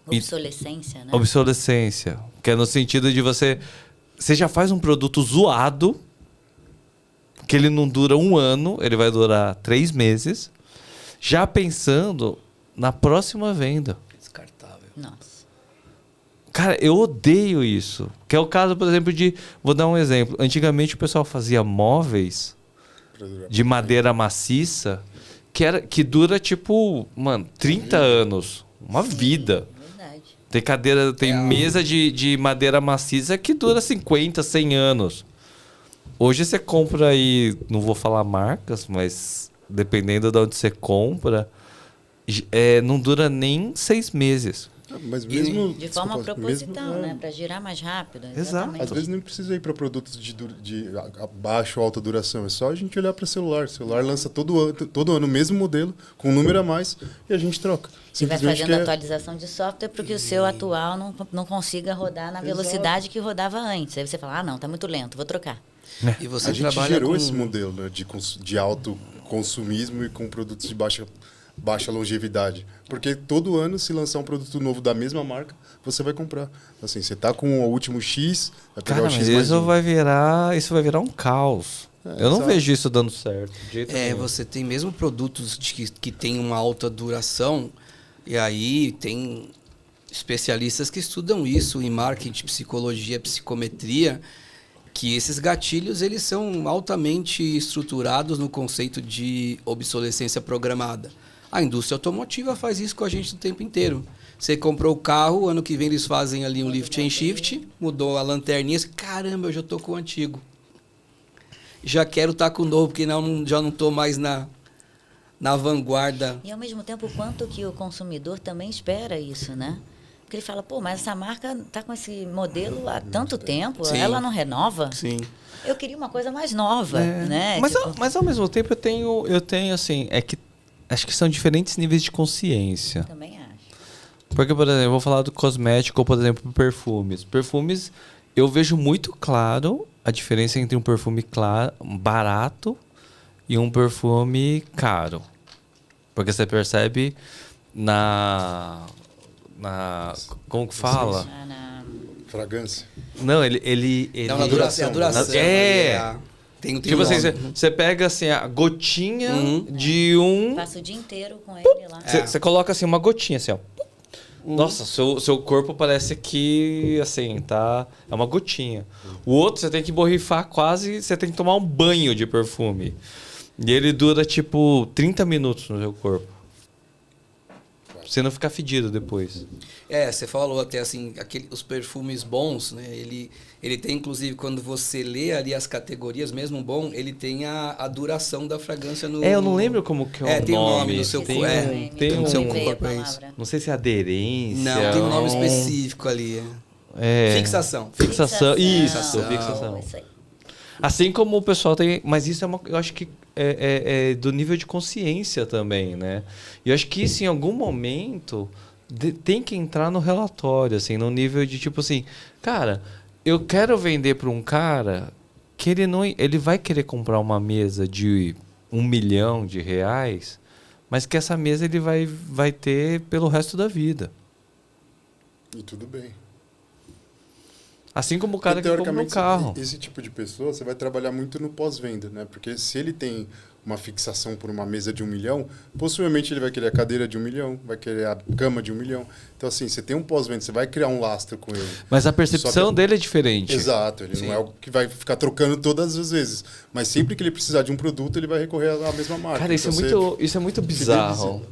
Obsolescência, né? Obsolescência. Que é no sentido de você já faz um produto zoado, que ele não dura 1 ano, ele vai durar 3 meses, já pensando na próxima venda. Descartável. Nossa. Cara, eu odeio isso. Que é o caso, por exemplo, de... Vou dar um exemplo. Antigamente o pessoal fazia móveis de madeira maciça que dura, tipo, 30 anos. Uma vida. Verdade. Tem cadeira, tem mesa de madeira maciça que dura 50, 100 anos. Hoje você compra aí, não vou falar marcas, mas dependendo de onde você compra, não dura nem 6 meses. Mas mesmo... De forma proposital, né? Para girar mais rápido. Exato. Às vezes nem precisa ir para produtos de baixa ou alta duração. É só a gente olhar para celular. O celular lança todo ano o mesmo modelo, com um número a mais, e a gente troca. Você vai fazendo atualização de software para que o seu atual não consiga rodar na velocidade que rodava antes. Aí você fala, não, tá muito lento, vou trocar. E você A gente trabalha gerou com... esse modelo, né, de alto consumismo e com produtos de baixa longevidade. Porque todo ano, se lançar um produto novo da mesma marca, você vai comprar. Assim, você tá com o último X, vai pegar Cara, o X mas mais isso um. vai virar um caos. Eu não exato. vejo isso dando certo. De jeito nenhum. Você tem mesmo produtos que tem uma alta duração, e aí tem especialistas que estudam isso em marketing, psicologia, psicometria, que esses gatilhos eles são altamente estruturados no conceito de obsolescência programada. A indústria automotiva faz isso com a gente o tempo inteiro. Você comprou o carro, ano que vem eles fazem ali um lift and shift, mudou a lanterninha, caramba, eu já estou com o antigo. Já quero estar com o novo, porque já não estou mais na vanguarda. E ao mesmo tempo, quanto que o consumidor também espera isso, né? Porque ele fala, pô, mas essa marca tá com esse modelo há tanto tempo, Sim. ela não renova? Sim. Eu queria uma coisa mais nova, né? Mas ao mesmo tempo eu tenho assim, acho que são diferentes níveis de consciência. Também acho. Porque, por exemplo, eu vou falar do cosmético ou, por exemplo, perfumes. Perfumes, eu vejo muito claro a diferença entre um perfume barato e um perfume caro. Porque você percebe como que fala? Fragrância. Não, ele Não, na duração. Tem um tipo assim, nome. você pega assim a gotinha de um... Passo o dia inteiro com ele lá. Você coloca assim uma gotinha assim, ó. Nossa, seu corpo parece que, assim, tá... É uma gotinha. O outro, você tem que borrifar quase... Você tem que tomar um banho de perfume. E ele dura, tipo, 30 minutos no seu corpo. Pra você não ficar fedido depois. Você falou até assim, os perfumes bons, né? Ele tem, inclusive, quando você lê ali as categorias, mesmo bom, ele tem a duração da fragrância no... Eu não lembro como que é o tem nome. um nome no seu tem corpo. tem no um... seu Veio a corpo, é isso. palavra. Não sei se é aderência. Não, tem um nome específico ali. Fixação. Fixação. Isso, Fixação. fixação. Isso aí. Assim como o pessoal tem... Mas isso eu acho que é do nível de consciência também, né? E eu acho que isso, em algum momento, tem que entrar no relatório, assim, no nível de, tipo assim... Cara, eu quero vender para um cara que ele vai querer comprar uma mesa de R$1 milhão, mas que essa mesa ele vai ter pelo resto da vida. E tudo bem. Assim como o cara que compra um carro. Esse tipo de pessoa, você vai trabalhar muito no pós-venda, né? Porque se ele tem uma fixação por uma mesa de R$1 milhão, possivelmente ele vai querer a cadeira de R$1 milhão, vai querer a cama de R$1 milhão. Então, assim, você tem um pós-venda, você vai criar um lastro com ele. Mas a percepção dele é diferente. Exato, ele não é o que vai ficar trocando todas as vezes. Mas sempre que ele precisar de um produto, ele vai recorrer à mesma marca. Cara, então, isso é muito bizarro.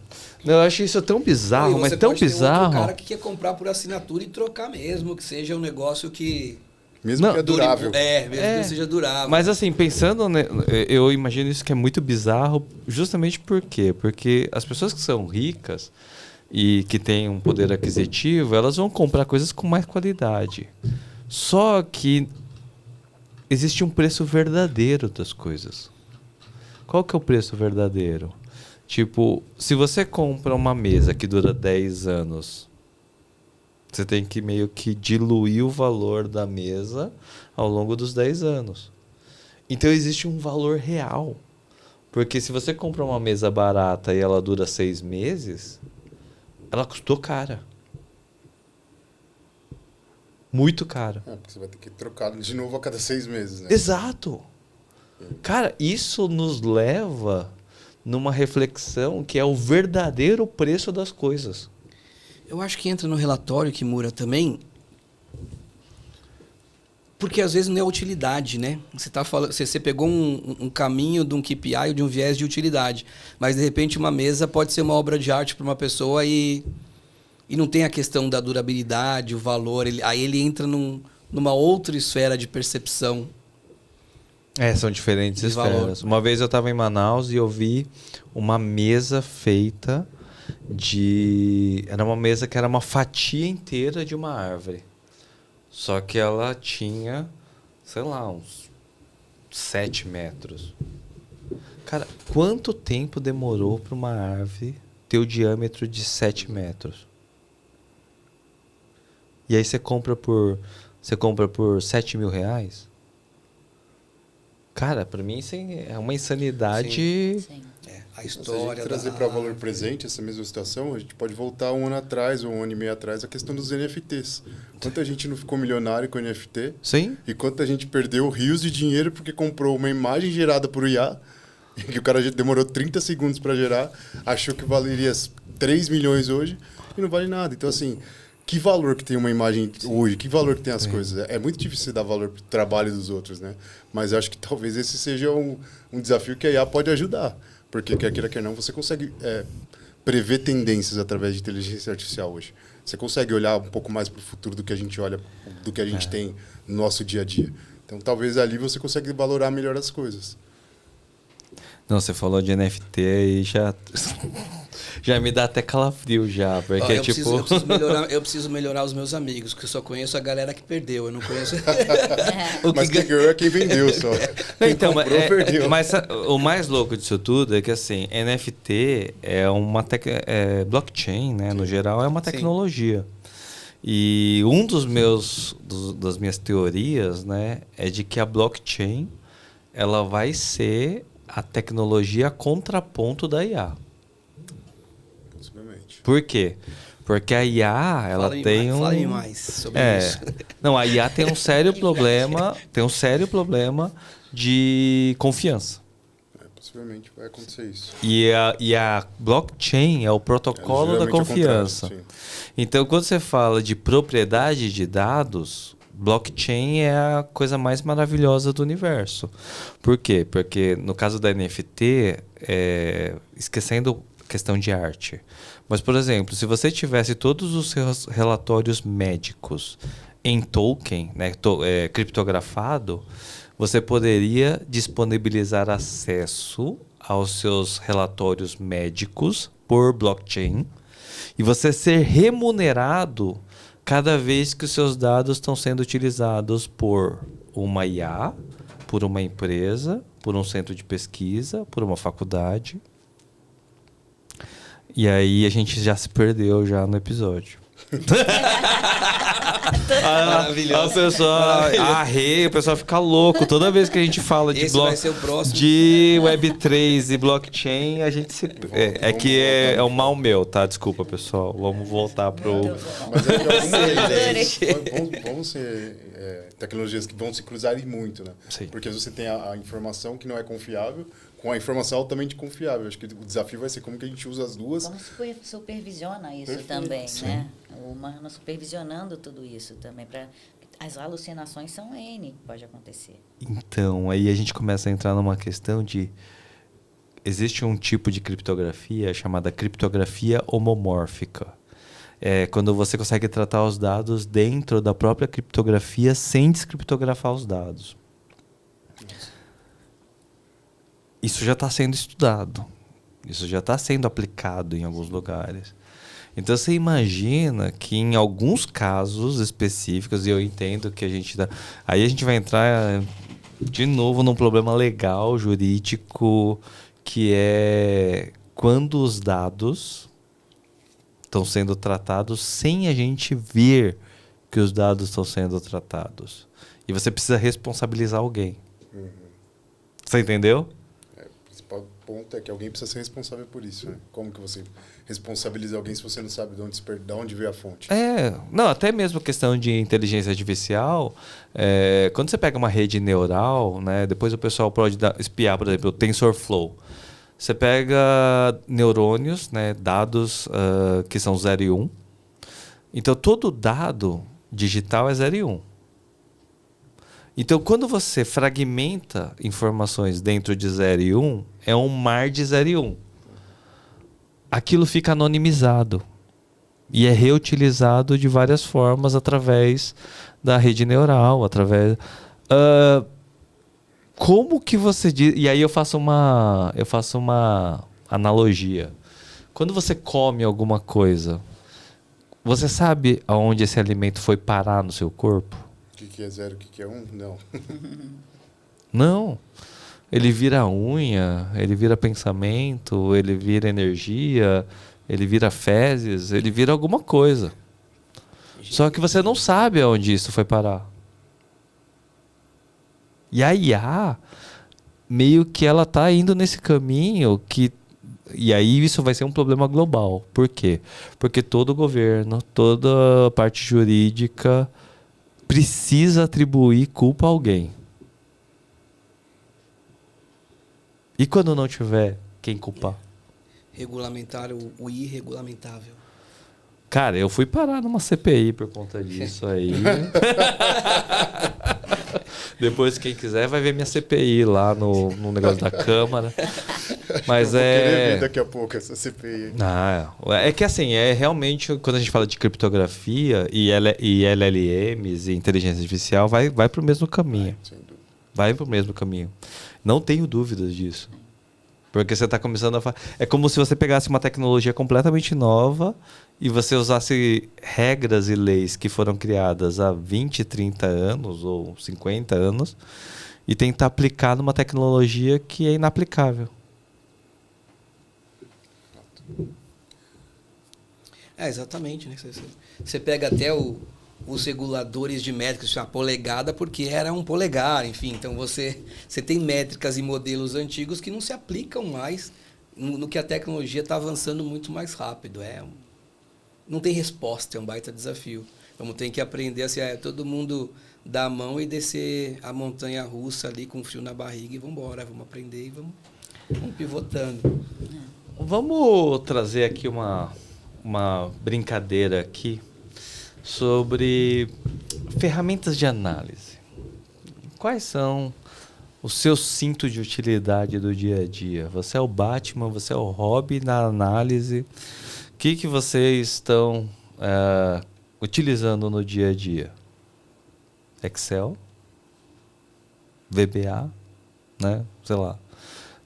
Não, eu acho isso tão bizarro, E mas você tão pode ter bizarro. outro cara que quer comprar por assinatura e trocar mesmo, que seja um negócio que... Mesmo Não, que é durável. Mesmo que seja durável. Mas assim, pensando, né, eu imagino isso que é muito bizarro, justamente por quê? Porque as pessoas que são ricas e que têm um poder aquisitivo, elas vão comprar coisas com mais qualidade. Só que existe um preço verdadeiro das coisas. Qual que é o preço verdadeiro? Tipo, se você compra uma mesa que dura 10 anos, você tem que meio que diluir o valor da mesa ao longo dos 10 anos. Então existe um valor real. Porque se você compra uma mesa barata e ela dura 6 meses, ela custou cara. Muito cara. Porque você vai ter que trocar de novo a cada 6 meses, né? Exato. Cara, isso nos leva numa reflexão que é o verdadeiro preço das coisas. Eu acho que entra no relatório, Kimura, também, porque às vezes não é utilidade, né? Você pegou um caminho de um KPI ou de um viés de utilidade, mas de repente uma mesa pode ser uma obra de arte para uma pessoa e não tem a questão da durabilidade, o valor, aí ele entra numa outra esfera de percepção. São diferentes de esferas. valor. Uma vez eu estava em Manaus e eu vi uma mesa feita Era uma mesa que era uma fatia inteira de uma árvore. Só que ela tinha, sei lá, uns 7 metros. Cara, quanto tempo demorou para uma árvore ter o diâmetro de 7 metros? E aí você compra por R$7.000? Cara, para mim isso é uma insanidade. Sim. A Se a história... gente trazer para valor presente essa mesma situação, a gente pode voltar 1 ano atrás ou 1 ano e meio atrás a questão dos NFTs. Quanta gente não ficou milionário com NFT? Sim. E quanta gente perdeu rios de dinheiro porque comprou uma imagem gerada por IA, que o cara demorou 30 segundos para gerar, achou que valeria 3 milhões hoje e não vale nada. Então, assim, que valor que tem uma imagem hoje? Que valor que tem as coisas? É muito difícil dar valor para o trabalho dos outros, né? Mas eu acho que talvez esse seja um desafio que a IA pode ajudar. Porque, quer queira, quer não, você consegue prever tendências através de inteligência artificial hoje. Você consegue olhar um pouco mais para o futuro do que a gente olha, do que a gente tem no nosso dia a dia. Então, talvez ali você consegue valorar melhor as coisas. Não, você falou de NFT e já me dá até calafrio já, porque eu preciso melhorar os meus amigos, porque eu só conheço a galera que perdeu, eu não conheço... Mas quem ganhou é quem vendeu só. Quem então, comprou, perdeu. Mas o mais louco disso tudo é que assim, NFT é uma blockchain, né? No geral, é uma tecnologia. E das minhas teorias, né, é de que a blockchain ela vai ser a tecnologia contraponto da IA. Possivelmente. Por quê? Porque a IA, ela tem Fale mais sobre isso. Não, a IA tem um sério problema, de confiança. Possivelmente vai acontecer isso. E a blockchain é o protocolo da Geralmente é o confiança. contrário, sim. Então, quando você fala de propriedade de dados, blockchain é a coisa mais maravilhosa do universo. Por quê? Porque no caso da NFT, esquecendo a questão de arte. Mas, por exemplo, se você tivesse todos os seus relatórios médicos em token, né, criptografado, você poderia disponibilizar acesso aos seus relatórios médicos por blockchain e você ser remunerado cada vez que os seus dados estão sendo utilizados por uma IA, por uma empresa, por um centro de pesquisa, por uma faculdade. E aí a gente já se perdeu já no episódio. Maravilhoso. O pessoal fica louco. Toda vez que a gente fala de, Vai ser o próximo. de Web3 e blockchain, a gente se. É um mal meu, tá? Desculpa, pessoal. Vamos voltar pro. Mas é que algumas vão ser tecnologias que vão se cruzar muito, né? Sim. Porque você tem a informação que não é confiável com a informação altamente confiável. Acho que o desafio vai ser como que a gente usa as duas. Como supervisiona isso Perfeito. também, Sim. né? O humano supervisionando tudo isso também. As alucinações são N que pode acontecer. Então, aí a gente começa a entrar numa questão de. Existe um tipo de criptografia chamada criptografia homomórfica. É quando você consegue tratar os dados dentro da própria criptografia sem descriptografar os dados. Isso já está sendo estudado. Isso já está sendo aplicado em alguns lugares. Então você imagina que em alguns casos específicos, e eu entendo que a gente dá. Aí a gente vai entrar de novo num problema legal, jurídico, que é quando os dados estão sendo tratados sem a gente ver que os dados estão sendo tratados. E você precisa responsabilizar alguém. Você entendeu? O principal ponto é que alguém precisa ser responsável por isso, né? Como que você responsabiliza alguém se você não sabe de onde veio a fonte? Não, até mesmo questão de inteligência artificial, quando você pega uma rede neural, né, depois o pessoal pode espiar, por exemplo, o TensorFlow. Você pega neurônios, né, dados que são 0 e 1. Então, todo dado digital é 0 e 1. Então, quando você fragmenta informações dentro de 0 e 1, é um mar de 0 e 1. Aquilo fica anonimizado e é reutilizado de várias formas através da rede neural, como que você diz? E aí eu faço uma analogia. Quando você come alguma coisa, você sabe aonde esse alimento foi parar no seu corpo? O que é 0, o que é 1? Não. Não. Ele vira unha, ele vira pensamento, ele vira energia, ele vira fezes, ele vira alguma coisa. Só que você não sabe aonde isso foi parar. E a IA, meio que ela está indo nesse caminho que... E aí isso vai ser um problema global. Por quê? Porque todo governo, toda parte jurídica precisa atribuir culpa a alguém. E quando não tiver, quem culpar? Regulamentar o irregulamentável. Cara, eu fui parar numa CPI por conta disso aí. Depois, quem quiser, vai ver minha CPI lá no negócio da Câmara. Mas eu vou querer ver daqui a pouco essa CPI. É que assim, realmente, quando a gente fala de criptografia e LLMs e inteligência artificial, vai para o mesmo caminho. Sem dúvida. Vai para o mesmo caminho. Não tenho dúvidas disso. Porque você está começando a... É como se você pegasse uma tecnologia completamente nova e você usasse regras e leis que foram criadas há 20, 30 anos ou 50 anos e tentar aplicar numa tecnologia que é inaplicável. Exatamente. Né? Você pega até os reguladores de métricas, a polegada, porque era um polegar, enfim. Então, você tem métricas e modelos antigos que não se aplicam mais no que a tecnologia está avançando muito mais rápido. Não tem resposta, é um baita desafio. Vamos ter que aprender assim, todo mundo dar a mão e descer a montanha russa ali com frio na barriga e vamos embora, vamos aprender e vamos... vamos pivotando. Vamos trazer aqui uma brincadeira aqui sobre ferramentas de análise. Quais são o seu cinto de utilidade do dia a dia? Você é o Batman, você é o Robin na análise. O que vocês estão utilizando no dia a dia? Excel? VBA? Né? Sei lá.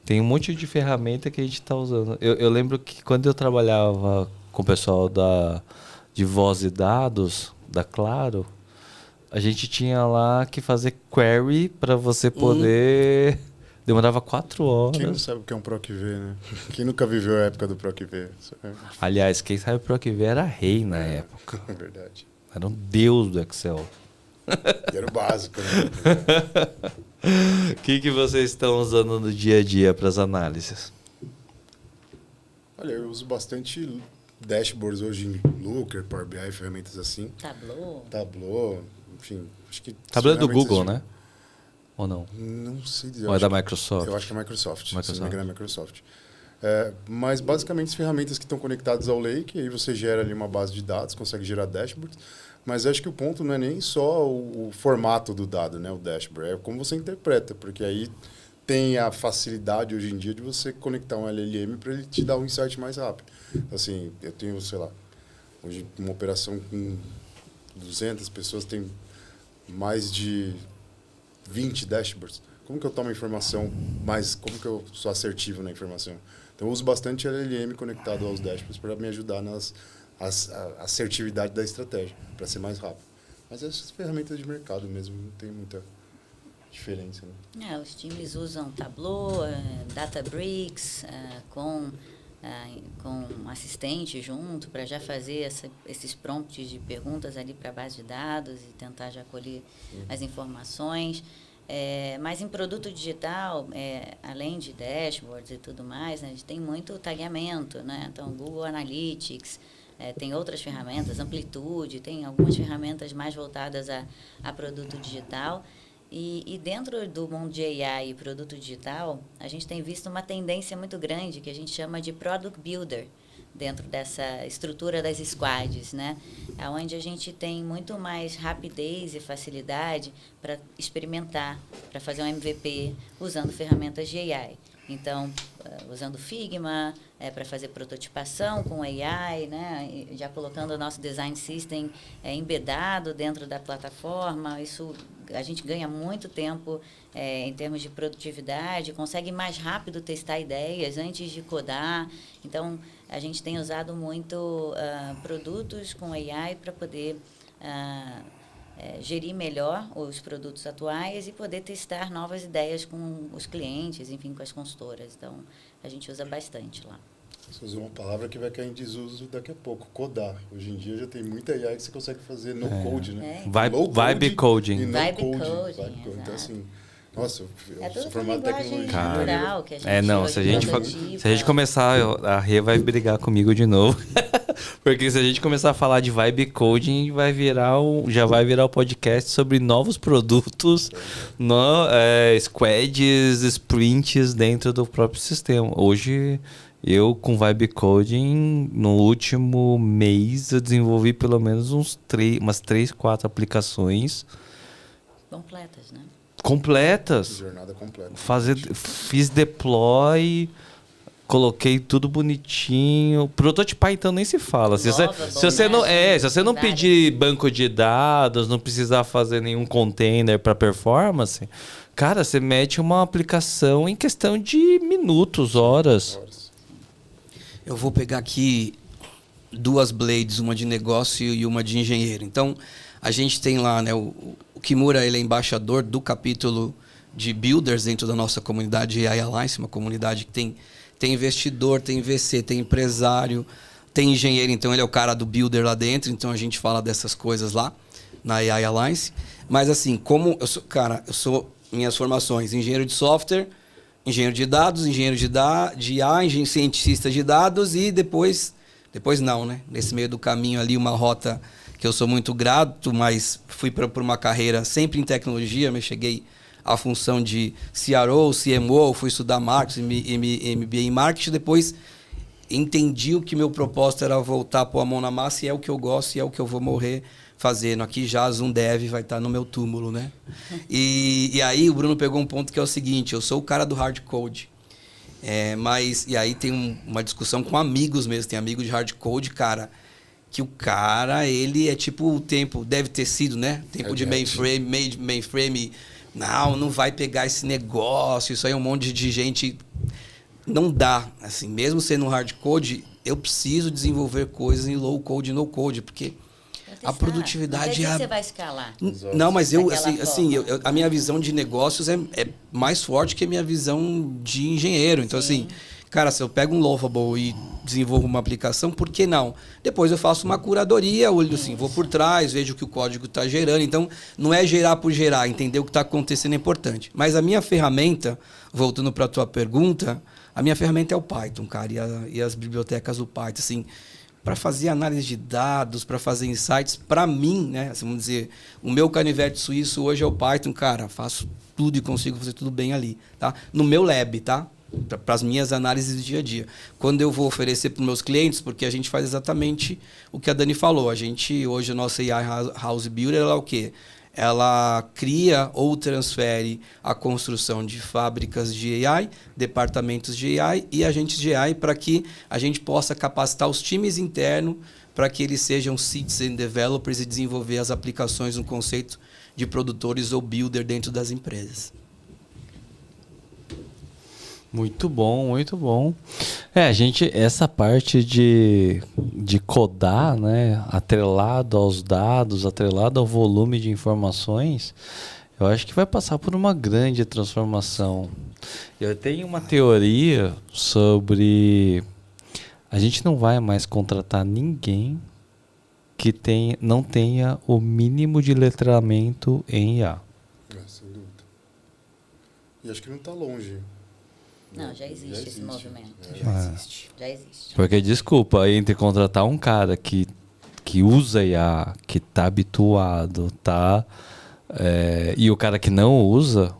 Tem um monte de ferramenta que a gente está usando. Eu lembro que quando eu trabalhava com o pessoal de voz e dados, da Claro, a gente tinha lá que fazer query para você poder... Demorava 4 horas. Quem não sabe o que é um PROC-V, né? Quem nunca viveu a época do PROC-V? Aliás, quem sabe o PROC-V era rei na época. É verdade. Era um deus do Excel. E era o básico, né? O que vocês estão usando no dia a dia para as análises? Olha, eu uso bastante dashboards hoje em Looker, Power BI, ferramentas assim. Tableau, enfim. Acho que Tableau é do ferramentas Google, né? Ou não? Não sei dizer. Ou é da Microsoft? Eu acho que é Microsoft. Se não me engano, é Microsoft. Mas basicamente as ferramentas que estão conectadas ao Lake, aí você gera ali uma base de dados, consegue gerar dashboards. Mas acho que o ponto não é nem só o formato do dado, né, o dashboard, é como você interpreta, porque aí tem a facilidade hoje em dia de você conectar um LLM para ele te dar um insight mais rápido. Assim, eu tenho, sei lá, hoje uma operação com 200 pessoas, tem mais de 20 dashboards. Como que eu tomo a informação mais... Como que eu sou assertivo na informação? Então, eu uso bastante LLM conectado aos dashboards para me ajudar a assertividade da estratégia, para ser mais rápido. Mas essas ferramentas de mercado mesmo, não tem muita diferença. Né? Os times usam Tableau, Databricks, com assistente junto, para já fazer esses prompts de perguntas ali para a base de dados e tentar já colher as informações. Mas em produto digital, além de dashboards e tudo mais, né, a gente tem muito tagueamento, né? Então, Google Analytics, tem outras ferramentas, Amplitude, tem algumas ferramentas mais voltadas a produto digital. E dentro do mundo de AI e produto digital, a gente tem visto uma tendência muito grande que a gente chama de Product Builder, dentro dessa estrutura das squads, né? Onde a gente tem muito mais rapidez e facilidade para experimentar, para fazer um MVP usando ferramentas de AI. Então, usando Figma para fazer prototipação com AI, né? Já colocando o nosso design system embedado dentro da plataforma. Isso a gente ganha muito tempo em termos de produtividade, consegue mais rápido testar ideias antes de codar. Então, a gente tem usado muito produtos com AI para poder gerir melhor os produtos atuais e poder testar novas ideias com os clientes, enfim, com as consultoras. Então, a gente usa bastante lá. Você usou uma palavra que vai cair em desuso daqui a pouco, codar. Hoje em dia já tem muita AI que você consegue fazer no code, né? Vibe coding. Vibe coding. Então, assim, nossa, eu sou tudo formado em tecnologia. natural que a gente se a gente começar, a Rê vai brigar comigo de novo. Porque se a gente começar a falar de vibe coding, já vai virar o podcast sobre novos produtos, squads, sprints dentro do próprio sistema. Hoje, eu com vibe coding, no último mês, eu desenvolvi pelo menos umas 3, 4 aplicações. Completas, né? Completas. Jornada completa. Fiz deploy, coloquei tudo bonitinho. Prototipar, então, nem se fala. Se você não pedir banco de dados, não precisar fazer nenhum container para performance, cara, você mete uma aplicação em questão de minutos, horas. Eu vou pegar aqui 2 blades, uma de negócio e uma de engenheiro. Então, a gente tem lá, né, o Kimura, ele é embaixador do capítulo de builders dentro da nossa comunidade AI Alliance, uma comunidade que tem investidor, tem VC, tem empresário, tem engenheiro, então ele é o cara do builder lá dentro, então a gente fala dessas coisas lá na AI Alliance. Mas assim, como eu sou minhas formações, engenheiro de software, engenheiro de dados, engenheiro de IA, cientista de dados e depois não, né? Nesse meio do caminho ali, uma rota que eu sou muito grato, mas fui para uma carreira sempre em tecnologia, mas cheguei a função de CRO, CMO, fui estudar marketing, MBA em marketing, depois entendi o que meu propósito era voltar a pôr a mão na massa e é o que eu gosto e é o que eu vou morrer fazendo. Aqui já um dev vai estar no meu túmulo, né? E aí o Bruno pegou um ponto que é o seguinte, eu sou o cara do hard code. E aí tem uma discussão com amigos mesmo, tem amigo de hard code, cara, que o cara, ele é tipo o tempo, deve ter sido, né? Tempo de mainframe, não vai pegar esse negócio, isso aí é um monte de gente... Não dá, assim, mesmo sendo um hard code, eu preciso desenvolver coisas em low code e no code, porque a produtividade não você vai escalar. Não, mas a minha visão de negócios é mais forte que a minha visão de engenheiro. Então, Sim. assim, cara, se eu pego um Lovable e desenvolvo uma aplicação, por que não? Depois eu faço uma curadoria, olho assim, vou por trás, vejo o que o código está gerando. Então, não é gerar por gerar, entender o que está acontecendo é importante. Mas a minha ferramenta, voltando para a tua pergunta, a minha ferramenta é o Python, cara, e as bibliotecas do Python, assim, para fazer análise de dados, para fazer insights, para mim, né, assim, vamos dizer, o meu canivete suíço hoje é o Python, cara, faço tudo e consigo fazer tudo bem ali, tá? No meu lab, tá? Para as minhas análises do dia a dia. Quando eu vou oferecer para os meus clientes, porque a gente faz exatamente o que a Dani falou, hoje a nossa AI House Builder, ela é o quê? Ela cria ou transfere a construção de fábricas de AI, departamentos de AI e agentes de AI para que a gente possa capacitar os times internos para que eles sejam citizen developers e desenvolver as aplicações no conceito de produtores ou builder dentro das empresas. Muito bom, muito bom. Essa parte de codar, né, atrelado aos dados, atrelado ao volume de informações, eu acho que vai passar por uma grande transformação. Eu tenho uma teoria sobre a gente não vai mais contratar ninguém que não tenha o mínimo de letramento em IA. Sem dúvida. E acho que não está longe. Não, já existe esse movimento. Já existe. Porque, desculpa, entre contratar um cara que usa IA, que tá habituado, e o cara que não usa...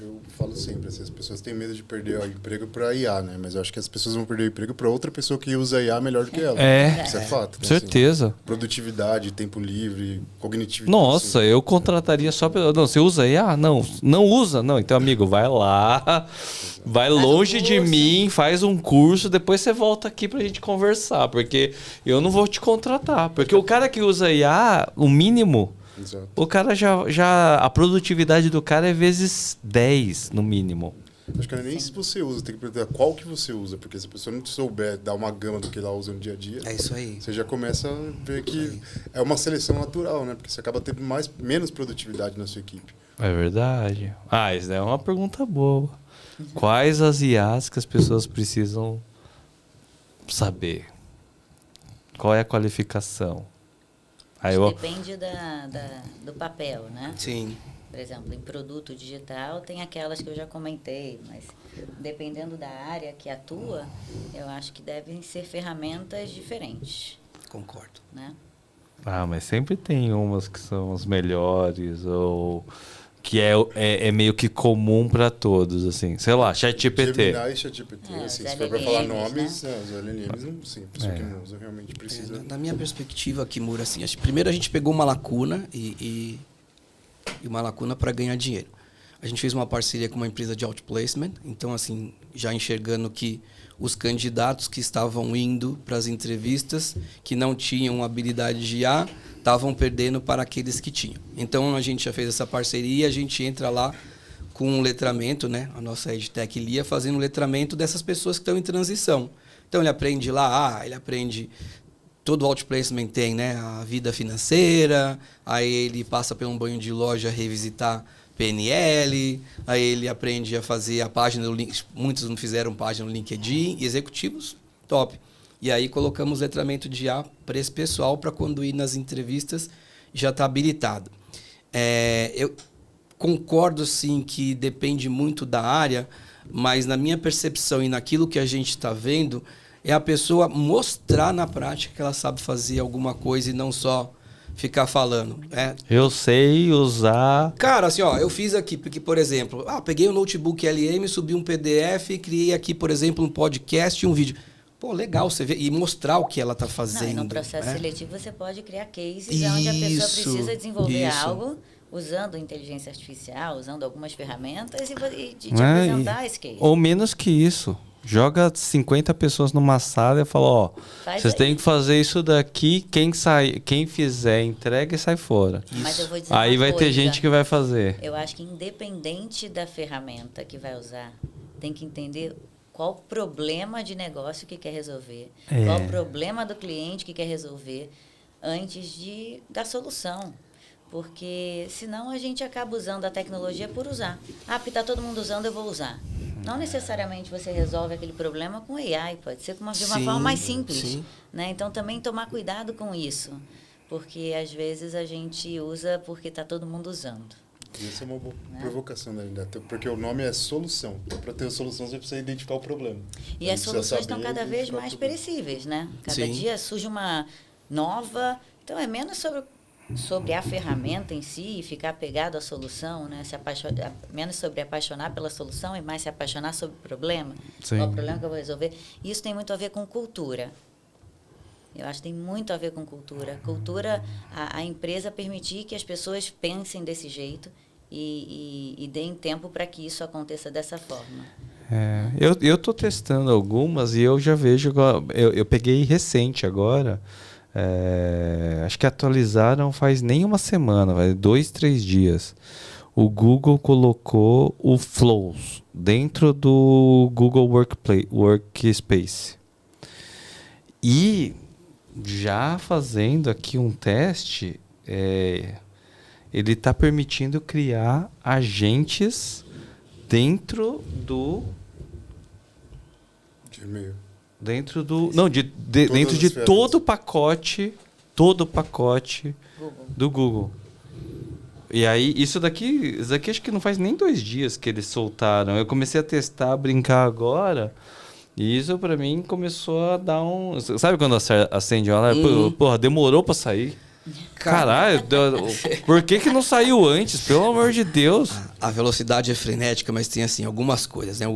Eu falo sempre, assim, as pessoas têm medo de perder o emprego para IA, né? Mas eu acho que as pessoas vão perder o emprego para outra pessoa que usa IA melhor do que ela. Isso é fato. Né? Certeza. Assim, produtividade, tempo livre, cognitividade. Nossa, assim. Eu contrataria só... Não, você usa IA? Não usa? Não, então, amigo, vai lá, vai longe de mim, faz um curso, depois você volta aqui pra gente conversar, porque eu não vou te contratar. Porque o cara que usa IA, o mínimo... Exato. O cara a produtividade do cara é vezes 10, no mínimo. Acho que não é nem se você usa, tem que perguntar qual que você usa, porque se a pessoa não te souber dar uma gama do que ela usa no dia a dia, é isso aí. Você já começa a ver que é uma seleção natural, né? Porque você acaba tendo menos produtividade na sua equipe. É verdade. Isso é uma pergunta boa. Quais as IAs que as pessoas precisam saber? Qual é a qualificação? Depende do papel, né? Sim. Por exemplo, em produto digital tem aquelas que eu já comentei, mas dependendo da área que atua, eu acho que devem ser ferramentas diferentes. Concordo. Né? Mas sempre tem umas que são as melhores ou que é meio que comum para todos, assim. Sei lá, ChatGPT. Gemini e ChatGPT, assim, se for para falar nomes, né? Os LLMs, não, sim, a pessoa que não usa realmente precisa... Na minha perspectiva, Kimura, assim, primeiro a gente pegou uma lacuna e uma lacuna para ganhar dinheiro. A gente fez uma parceria com uma empresa de outplacement, então, assim, já enxergando que os candidatos que estavam indo para as entrevistas, que não tinham habilidade de IA, estavam perdendo para aqueles que tinham. Então, a gente já fez essa parceria, a gente entra lá com um letramento, né? A nossa EdTech Lia fazendo um letramento dessas pessoas que estão em transição. Então, ele aprende lá, ele aprende... Todo outplacement tem, né? A vida financeira, aí ele passa por um banho de loja revisitar PNL, aí ele aprende a fazer a página do LinkedIn. Muitos não fizeram página no LinkedIn, executivos, top. E aí colocamos letramento de IA para esse pessoal, para quando ir nas entrevistas já está habilitado. Eu concordo, sim, que depende muito da área, mas na minha percepção e naquilo que a gente está vendo, é a pessoa mostrar na prática que ela sabe fazer alguma coisa e não só ficar falando. Eu sei usar... Cara, assim, ó, eu fiz aqui, porque, por exemplo, peguei um notebook LM, subi um PDF, criei aqui, por exemplo, um podcast e um vídeo. Pô, legal você ver e mostrar o que ela tá fazendo. Não, e no processo seletivo você pode criar cases onde a pessoa precisa desenvolver algo usando inteligência artificial, usando algumas ferramentas e te apresentar esse case. Ou menos que isso. Joga 50 pessoas numa sala e fala, ó, vocês têm que fazer isso daqui, quem fizer, entrega e sai fora. Mas eu vou dizer Aí uma vai coisa, ter gente que vai fazer. Eu acho que independente da ferramenta que vai usar, tem que entender qual o problema de negócio que quer resolver, qual o problema do cliente que quer resolver antes da solução. Porque senão a gente acaba usando a tecnologia por usar. Porque está todo mundo usando, eu vou usar. Não necessariamente você resolve aquele problema com AI, pode ser de uma forma mais simples. Né? Então, também tomar cuidado com isso. Porque, às vezes, a gente usa porque está todo mundo usando. Isso é uma boa provocação, né? Porque o nome é solução. Então, para ter a solução, você precisa identificar o problema. E as soluções estão cada vez mais perecíveis, né? Cada dia surge uma nova... Então, é menos sobre a ferramenta em si e ficar apegado à solução, né? Menos sobre apaixonar pela solução e mais se apaixonar sobre o problema. Qual o problema que eu vou resolver? Isso tem muito a ver com cultura. Eu acho que tem muito a ver com cultura. Cultura, a empresa permitir que as pessoas pensem desse jeito e deem tempo para que isso aconteça dessa forma. Eu estou testando algumas e eu já vejo... Eu peguei recente agora... acho que atualizaram faz nem uma semana, 2, 3 dias. O Google colocou o Flows dentro do Google Workspace. E já fazendo aqui um teste, ele está permitindo criar agentes dentro do... Gmail. Dentro do... Não, dentro de todo o pacote do Google. E aí, isso daqui acho que não faz nem 2 dias que eles soltaram. Eu comecei a testar, a brincar agora, e isso pra mim começou a dar um... Sabe quando acende uma alarme? Porra, demorou pra sair. Caralho, por que não saiu antes? Pelo amor de Deus. A velocidade é frenética, mas tem assim algumas coisas, né?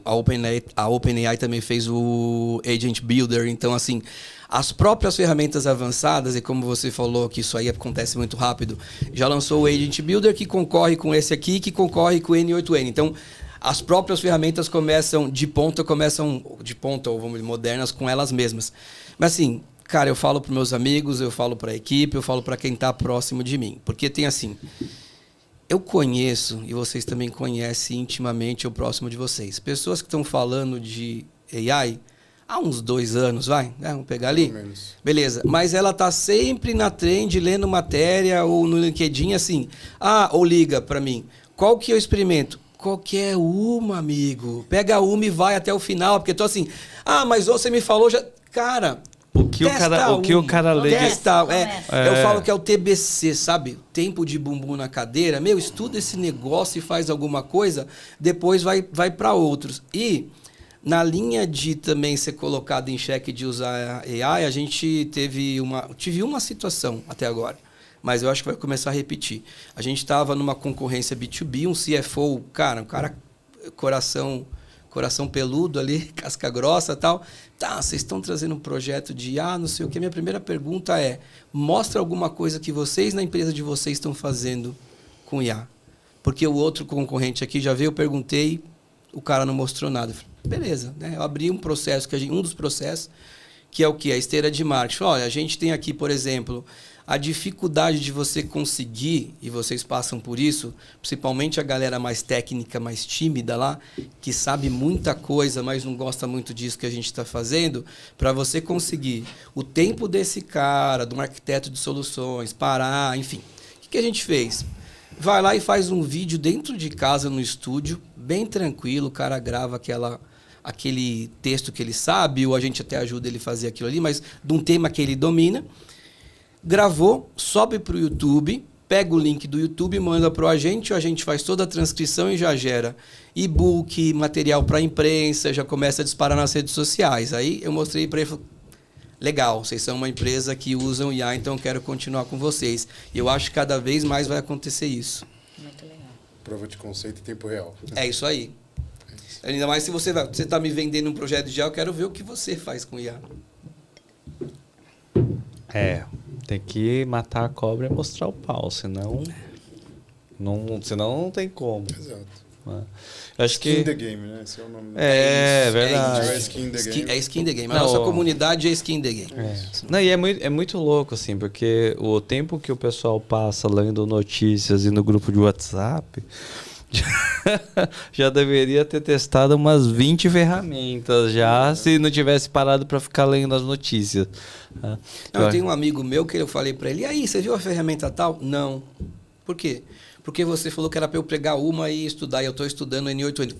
A OpenAI também fez o Agent Builder, então assim, as próprias ferramentas avançadas, e como você falou que isso aí acontece muito rápido, já lançou o Agent Builder que concorre com esse aqui, que concorre com o N8N. Então, as próprias ferramentas começam de ponta, ou vamos modernas, com elas mesmas. Mas assim, cara, eu falo para meus amigos, eu falo para a equipe, eu falo para quem está próximo de mim, porque tem assim... Eu conheço, e vocês também conhecem intimamente o próximo de vocês, pessoas que estão falando de AI há uns 2 anos, vamos pegar ali? Beleza, mas ela está sempre na trend, lendo matéria, ou no LinkedIn, assim, ou liga para mim, qual que eu experimento? Qualquer uma, amigo. Pega uma e vai até o final, porque eu tô assim, mas você me falou já... Cara... O que o cara lê... Eu falo que é o TBC, sabe? Tempo de bumbum na cadeira. Estuda esse negócio e faz alguma coisa, depois vai para outros. E na linha de também ser colocado em xeque de usar AI, a gente tive uma situação até agora, mas eu acho que vai começar a repetir. A gente estava numa concorrência B2B, um CFO, cara, coração peludo ali, casca grossa e tal. Vocês estão trazendo um projeto de não sei o que. Minha primeira pergunta é, mostra alguma coisa que vocês na empresa de vocês estão fazendo com IA. Porque o outro concorrente aqui já veio, eu perguntei, o cara não mostrou nada. Eu falei, beleza, né? Eu abri um processo, um dos processos, que é o quê? A esteira de marketing. Olha, a gente tem aqui, por exemplo, a dificuldade de você conseguir, e vocês passam por isso, principalmente a galera mais técnica, mais tímida lá, que sabe muita coisa, mas não gosta muito disso que a gente está fazendo, para você conseguir o tempo desse cara, de um arquiteto de soluções, parar, enfim. O que a gente fez? Vai lá e faz um vídeo dentro de casa, no estúdio, bem tranquilo, o cara grava aquele texto que ele sabe, ou a gente até ajuda ele a fazer aquilo ali, mas de um tema que ele domina. Gravou, sobe para o YouTube, pega o link do YouTube, manda para a gente faz toda a transcrição e já gera e-book, material para a imprensa, já começa a disparar nas redes sociais. Aí eu mostrei para ele, legal, vocês são uma empresa que usam IA, então eu quero continuar com vocês. E eu acho que cada vez mais vai acontecer isso. Muito legal. Prova de conceito em tempo real. É isso aí. Ainda mais se você está me vendendo um projeto de IA, eu quero ver o que você faz com IA. Tem que matar a cobra e mostrar o pau, senão não tem como. Exato. Eu acho Skin que the game, né? Esse é o nome. verdade. É skin the game. É skin the game. A Não, nossa comunidade é skin the game. Não, e é muito louco, assim, porque o tempo que o pessoal passa lendo notícias e no grupo de WhatsApp já deveria ter testado umas 20 ferramentas já, se não tivesse parado para ficar lendo as notícias. Não, eu tenho um amigo meu que eu falei para ele, e aí, você viu a ferramenta tal? Não. Por quê? Porque você falou que era para eu pegar uma e estudar, e eu estou estudando N8N.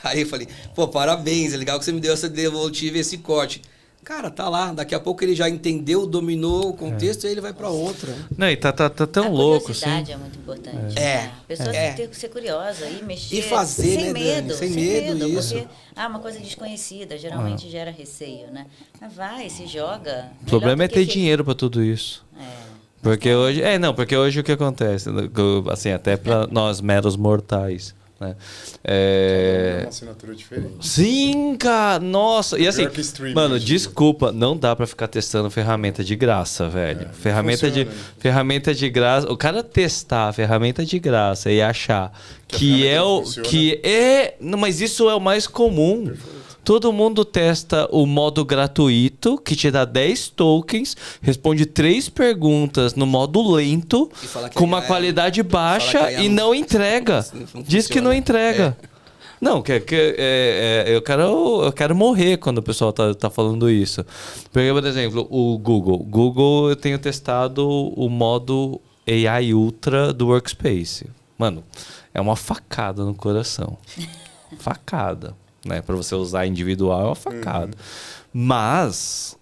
Aí eu falei, pô, parabéns, é legal que você me deu essa devolutiva e esse corte. Cara, tá lá, daqui a pouco ele já entendeu, dominou o contexto e aí ele vai para outra. Não, e tá tão louco, assim. A curiosidade é muito importante. É. A pessoa tem que ser curiosa e mexer. E fazer, sem né, medo, Dani? Sem medo, isso. Porque, uma coisa desconhecida, geralmente gera receio, né? Mas vai, se joga. O problema é ter dinheiro para tudo isso. Porque hoje, porque hoje o que acontece, assim, até para nós meros mortais, né? Uma assinatura diferente. Sim, cara, nossa. E assim, Pior que streaming, mano, hoje. desculpa, não dá pra ficar testando ferramenta de graça, velho. Ferramenta de graça, o cara testar a ferramenta de graça e achar que é o não, mas isso é o mais comum. Perfeito. Todo mundo testa o modo gratuito, que te dá 10 tokens, responde 3 perguntas no modo lento, com uma qualidade baixa e não entrega. Diz que não entrega. Não, eu quero morrer quando o pessoal tá falando isso. Porque, por exemplo, o Google. Google, eu tenho testado o modo AI Ultra do Workspace. Mano, é uma facada no coração. Facada. Né? Para você usar individual é uma facada. Mas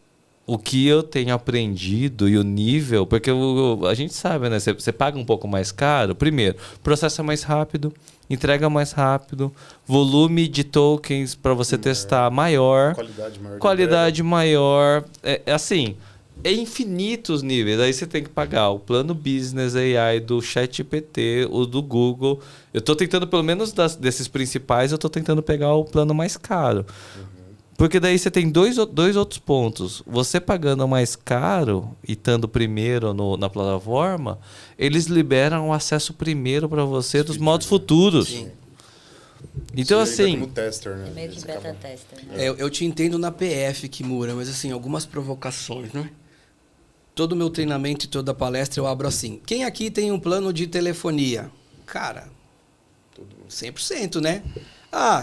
o que eu tenho aprendido e o nível... Porque a gente sabe, né? Você paga um pouco mais caro. Primeiro, processo é mais rápido, entrega mais rápido, volume de tokens para você testar maior, qualidade maior. Assim, é infinitos níveis. Aí você tem que pagar o plano Business AI do ChatGPT, o do Google. Eu estou tentando, pelo menos desses principais, eu estou tentando pegar o plano mais caro. Porque daí você tem dois outros pontos. Você pagando mais caro e estando primeiro na plataforma, eles liberam o acesso primeiro para você dos modos futuros. Sim. Então, assim... Como tester, né? Meio que beta tester. Né? Eu te entendo na PF, Kimura, mas assim, algumas provocações, né? Todo o meu treinamento e toda a palestra eu abro assim. Quem aqui tem um plano de telefonia? Cara, 100%, né?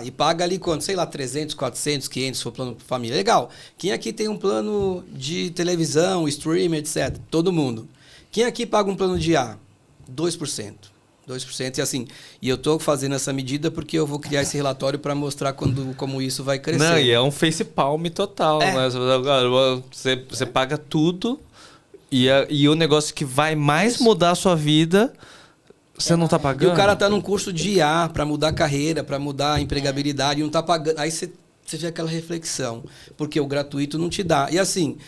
E paga ali quanto? Sei lá, 300, 400, 500, se for plano família. Legal. Quem aqui tem um plano de televisão, streaming, etc? Todo mundo. Quem aqui paga um plano de IA? 2%. 2%. E assim, e eu estou fazendo essa medida porque eu vou criar esse relatório para mostrar como isso vai crescer. Não, e é um facepalm total. Né? Você paga tudo e o negócio que vai mais mudar a sua vida... Você não tá pagando? E o cara tá num curso de IA para mudar a carreira, para mudar a empregabilidade, e não tá pagando. Aí você vê aquela reflexão, porque o gratuito não te dá. E assim,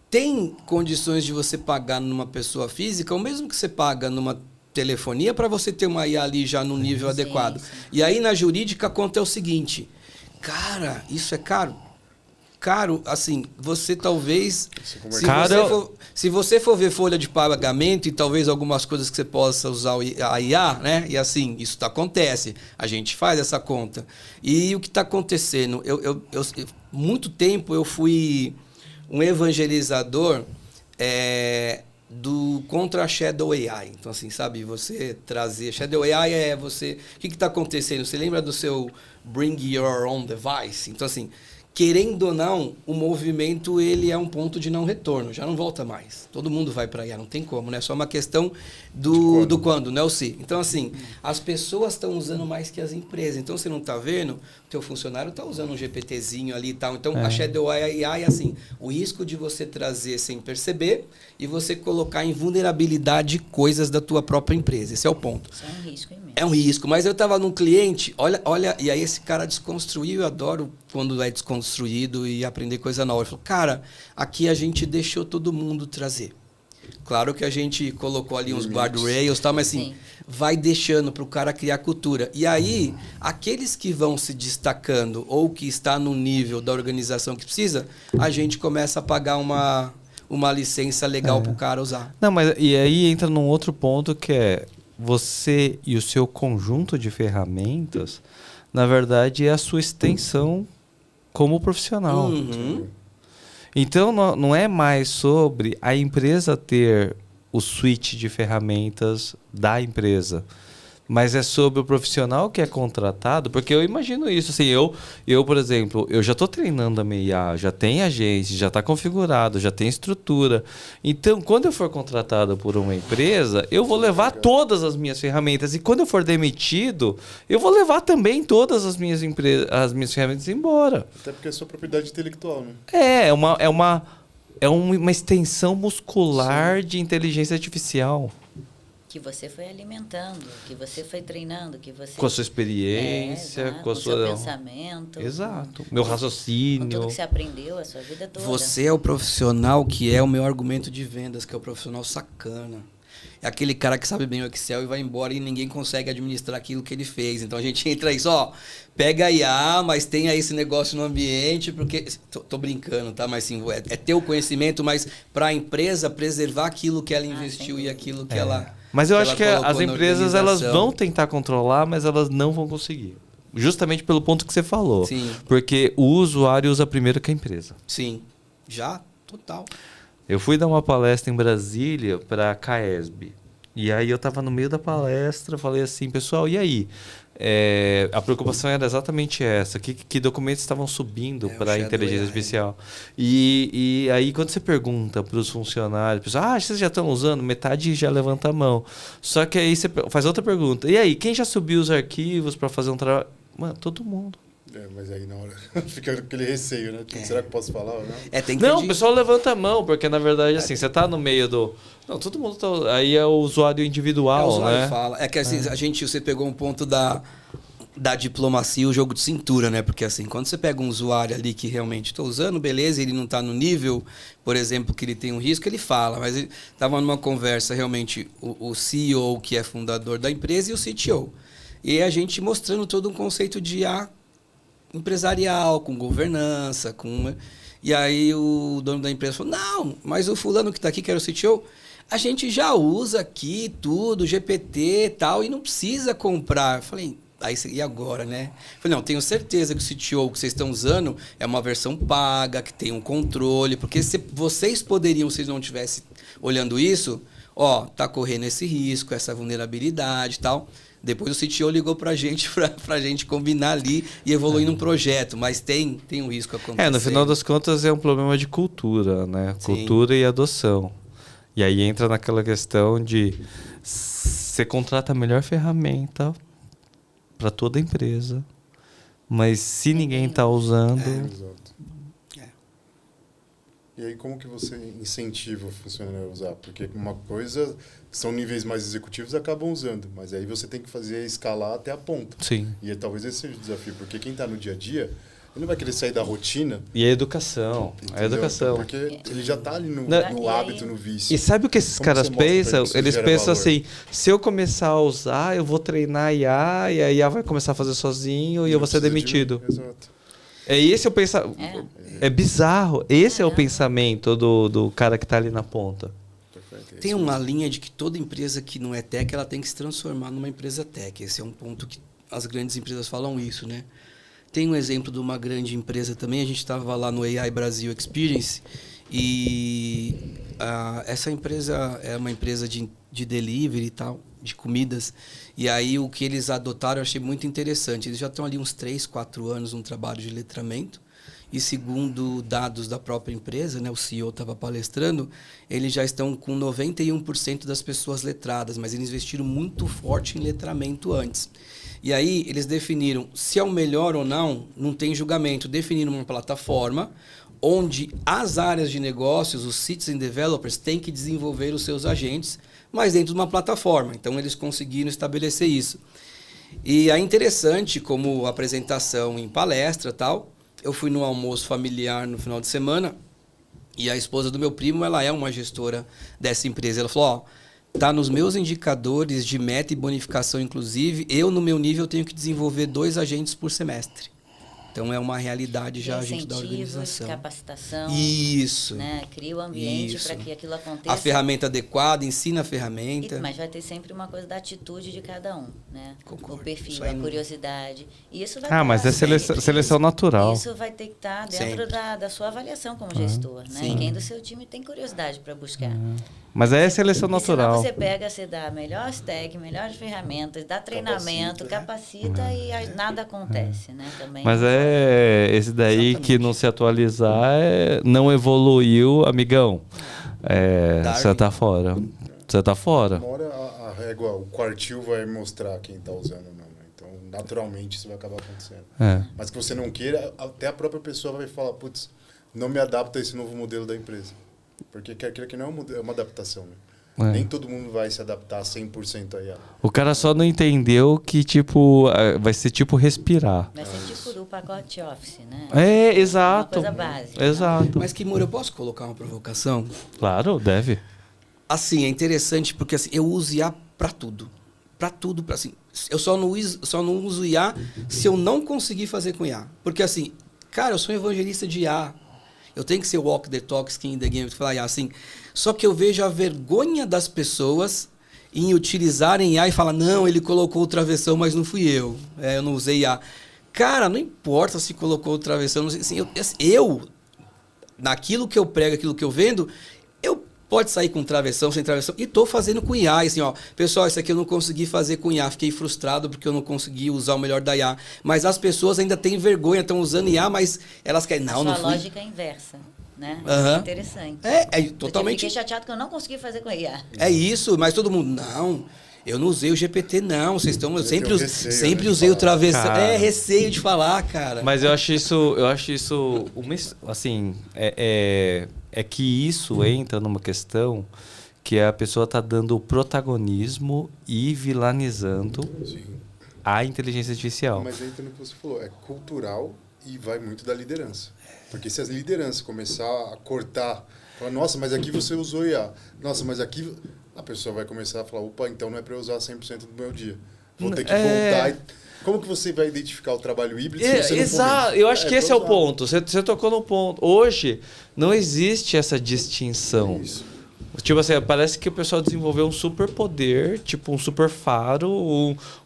tem condições de você pagar numa pessoa física, ou mesmo que você paga numa telefonia, para você ter uma IA ali já no nível adequado. Sim. E aí na jurídica a conta é o seguinte, cara, isso é caro? Caro, assim, você talvez... Se você for ver folha de pagamento e talvez algumas coisas que você possa usar a IA, né? E assim, isso acontece. A gente faz essa conta. E o que está acontecendo? Muito tempo eu fui um evangelizador contra a Shadow AI. Então, assim, sabe? Você trazer... Shadow AI é você... O que está acontecendo? Você lembra do seu Bring Your Own Device? Então, assim... Querendo ou não, o movimento ele é um ponto de não retorno, já não volta mais. Todo mundo vai para IA, não tem como, né? É só uma questão do quando, não é o se. Então, assim, as pessoas estão usando mais que as empresas. Então, você não está vendo, o teu funcionário está usando um GPTzinho ali e tal. Então, a Shadow AI é assim, o risco de você trazer sem perceber e você colocar em vulnerabilidade coisas da tua própria empresa. Esse é o ponto. Isso é um risco imenso. É um risco, mas eu estava num cliente, olha, e aí esse cara desconstruiu, eu adoro quando é desconstruído e aprender coisa nova. Ele falou, cara, aqui a gente deixou todo mundo trazer. Claro que a gente colocou ali uns guardrails e tal, mas assim, vai deixando para o cara criar cultura. E aí, aqueles que vão se destacando ou que está no nível da organização que precisa, a gente começa a pagar uma licença legal para o cara usar. Não, mas e aí entra num outro ponto que é você e o seu conjunto de ferramentas, na verdade, é a sua extensão como profissional. Uhum. Então, não é mais sobre a empresa ter o suite de ferramentas da empresa, mas é sobre o profissional que é contratado, porque eu imagino isso. Assim, eu por exemplo, eu já estou treinando a MEIA, já tem agência, já está configurado, já tem estrutura. Então, quando eu for contratado por uma empresa, eu vou levar todas as minhas ferramentas. E quando eu for demitido, eu vou levar também todas as minhas ferramentas embora. Até porque é sua propriedade intelectual, né? É uma extensão muscular de inteligência artificial. Que você foi alimentando, que você foi treinando, que você... Com a sua experiência, exato, com a o sua... seu pensamento. Exato. Meu raciocínio. Com tudo que você aprendeu a sua vida toda. Você é o profissional que é o meu argumento de vendas, que é o profissional sacana. É aquele cara que sabe bem o Excel e vai embora e ninguém consegue administrar aquilo que ele fez. Então a gente entra isso, pega a IA, mas tem aí esse negócio no ambiente, porque... Tô brincando, tá? Mas sim, é ter o conhecimento, mas para a empresa preservar aquilo que ela investiu e aquilo que ela... Mas eu acho que colocou as na empresas elas organização. vão tentar controlar, mas elas não vão conseguir. Justamente pelo ponto que você falou. Sim. Porque o usuário usa primeiro que a empresa. Sim, já, total. Eu fui dar uma palestra em Brasília para a CAESB. E aí eu estava no meio da palestra, falei assim, pessoal, e aí? A preocupação era exatamente essa. Que documentos estavam subindo para a inteligência artificial? E aí, quando você pergunta para os funcionários, pessoal, vocês já estão usando? Metade já levanta a mão. Só que aí você faz outra pergunta. E aí, quem já subiu os arquivos para fazer um trabalho? Mano, todo mundo. Mas aí na hora fica aquele receio, né? Será que posso falar ou não? Tem que Não, o pessoal levanta a mão, porque na verdade, assim, você tá no meio do... Não, todo mundo tá... Aí é o usuário individual, o usuário né? fala. É que assim, você pegou um ponto da diplomacia, o jogo de cintura, né? Porque assim, quando você pega um usuário ali que realmente está usando, beleza, ele não está no nível, por exemplo, que ele tem um risco, ele fala. Mas ele estava numa conversa, realmente, o CEO, que é fundador da empresa, e o CTO. E a gente mostrando todo um conceito de IA empresarial, com governança, E aí o dono da empresa falou, não, mas o fulano que está aqui, que era o CTO, a gente já usa aqui tudo, GPT e tal, e não precisa comprar. Eu falei, e agora, né? Eu falei, não, tenho certeza que o CTO que vocês estão usando é uma versão paga, que tem um controle, porque se vocês poderiam, se não estivessem olhando isso, tá correndo esse risco, essa vulnerabilidade e tal. Depois o CTO ligou pra gente combinar ali e evoluir num projeto, mas tem um risco acontecendo. No final das contas é um problema de cultura, né? Sim. Cultura e adoção. E aí entra naquela questão de você contrata a melhor ferramenta para toda a empresa, mas se ninguém está usando... Exato. E aí como que você incentiva o funcionário a usar? Porque uma coisa, são níveis mais executivos, acabam usando, mas aí você tem que fazer escalar até a ponta. Sim. E talvez esse seja o desafio, porque quem está no dia a dia, ele não vai querer sair da rotina. E a educação. Entendeu? A educação. Porque ele já está ali no Não. hábito, no vício. E sabe o que esses Como caras você mostra pra ele pensam? que isso Eles gera pensam valor? assim, se eu começar a usar, eu vou treinar a IA e a IA vai começar a fazer sozinho e eu vou ser demitido. Exato. É esse o pensamento. É bizarro. Esse é o pensamento do cara que está ali na ponta. Perfeito. Tem uma linha de que toda empresa que não é tech, ela tem que se transformar numa empresa tech. Esse é um ponto que as grandes empresas falam isso, né? Tem um exemplo de uma grande empresa também, a gente estava lá no AI Brasil Experience e essa empresa é uma empresa de delivery e tal, de comidas. E aí o que eles adotaram eu achei muito interessante. Eles já estão ali uns 3, 4 anos num trabalho de letramento. E segundo dados da própria empresa, né, o CEO estava palestrando, eles já estão com 91% das pessoas letradas, mas eles investiram muito forte em letramento antes. E aí eles definiram se é o melhor ou não, não tem julgamento. Definiram uma plataforma onde as áreas de negócios, os citizen developers, têm que desenvolver os seus agentes, mas dentro de uma plataforma. Então, eles conseguiram estabelecer isso. E é interessante, como apresentação em palestra e tal, eu fui num almoço familiar no final de semana, e a esposa do meu primo, ela é uma gestora dessa empresa. Ela falou, tá nos meus indicadores de meta e bonificação, inclusive, eu, no meu nível, tenho que desenvolver 2 agentes por semestre. Então, é uma realidade já agente da organização. Capacitação. Isso. Né? Cria o ambiente para que aquilo aconteça. A ferramenta adequada, ensina a ferramenta. Mas vai ter sempre uma coisa da atitude de cada um, né? Concordo. O perfil, a curiosidade. E isso vai mas é seleção natural. Isso vai ter que estar dentro da sua avaliação como gestor, né? Sim. Quem do seu time tem curiosidade para buscar. Mas é seleção natural. Você pega, você dá melhor stack, melhores ferramentas, dá treinamento, capacita e nada acontece, né? Também. Mas esse daí Exatamente. Que não se atualizar, não evoluiu, amigão. Você tá fora. Você tá fora. Uma hora a régua, o quartil vai mostrar quem tá usando ou não, né? Então, naturalmente, isso vai acabar acontecendo. Mas que você não queira, até a própria pessoa vai falar, putz, não me adapto a esse novo modelo da empresa. Porque aquilo que não é uma adaptação, né? Nem todo mundo vai se adaptar 100% a IA. O cara só não entendeu que, tipo, vai ser tipo respirar. Vai ser tipo o pacote Office, né? Exato. Uma coisa básica. Exato. Mas, Kimura, eu posso colocar uma provocação? Claro, deve. Assim, é interessante porque assim, eu uso IA para tudo. Para tudo, assim. Eu só não uso IA se eu não conseguir fazer com IA. Porque assim, cara, eu sou um evangelista de IA. Eu tenho que ser walk the talk, skin in the game, falar assim. Só que eu vejo a vergonha das pessoas em utilizarem IA e falar, não, ele colocou o travessão, mas não fui eu. Eu não usei IA. Cara, não importa se colocou o travessão. Não sei, assim, eu, naquilo que eu prego, aquilo que eu vendo, eu pode sair com travessão, sem travessão, e estou fazendo com IA. Assim, pessoal, isso aqui eu não consegui fazer com IA. Fiquei frustrado porque eu não consegui usar o melhor da IA. Mas as pessoas ainda têm vergonha, estão usando IA, mas elas querem... Não, não fui. A lógica é inversa, né? Uhum. É interessante. Totalmente... Eu fiquei chateado que eu não consegui fazer com a IA. É isso, mas todo mundo... Não, eu não usei o GPT, não. Vocês estão... Eu sempre usei o travessão. Cara, receio de falar, cara. Mas eu acho isso assim, é que isso entra numa questão que a pessoa está dando protagonismo e vilanizando a inteligência artificial. Mas entra no que você falou, é cultural e vai muito da liderança. Porque se as lideranças começar a cortar, falar, nossa, mas aqui você usou IA, nossa, mas aqui... A pessoa vai começar a falar, opa, então não é para eu usar 100% do meu dia. Vou ter que voltar. Como que você vai identificar o trabalho híbrido se você não Exato, eu acho que esse é o ponto. Você tocou no ponto. Hoje, não existe essa distinção. Isso. Tipo assim, parece que o pessoal desenvolveu um super poder, tipo um super faro,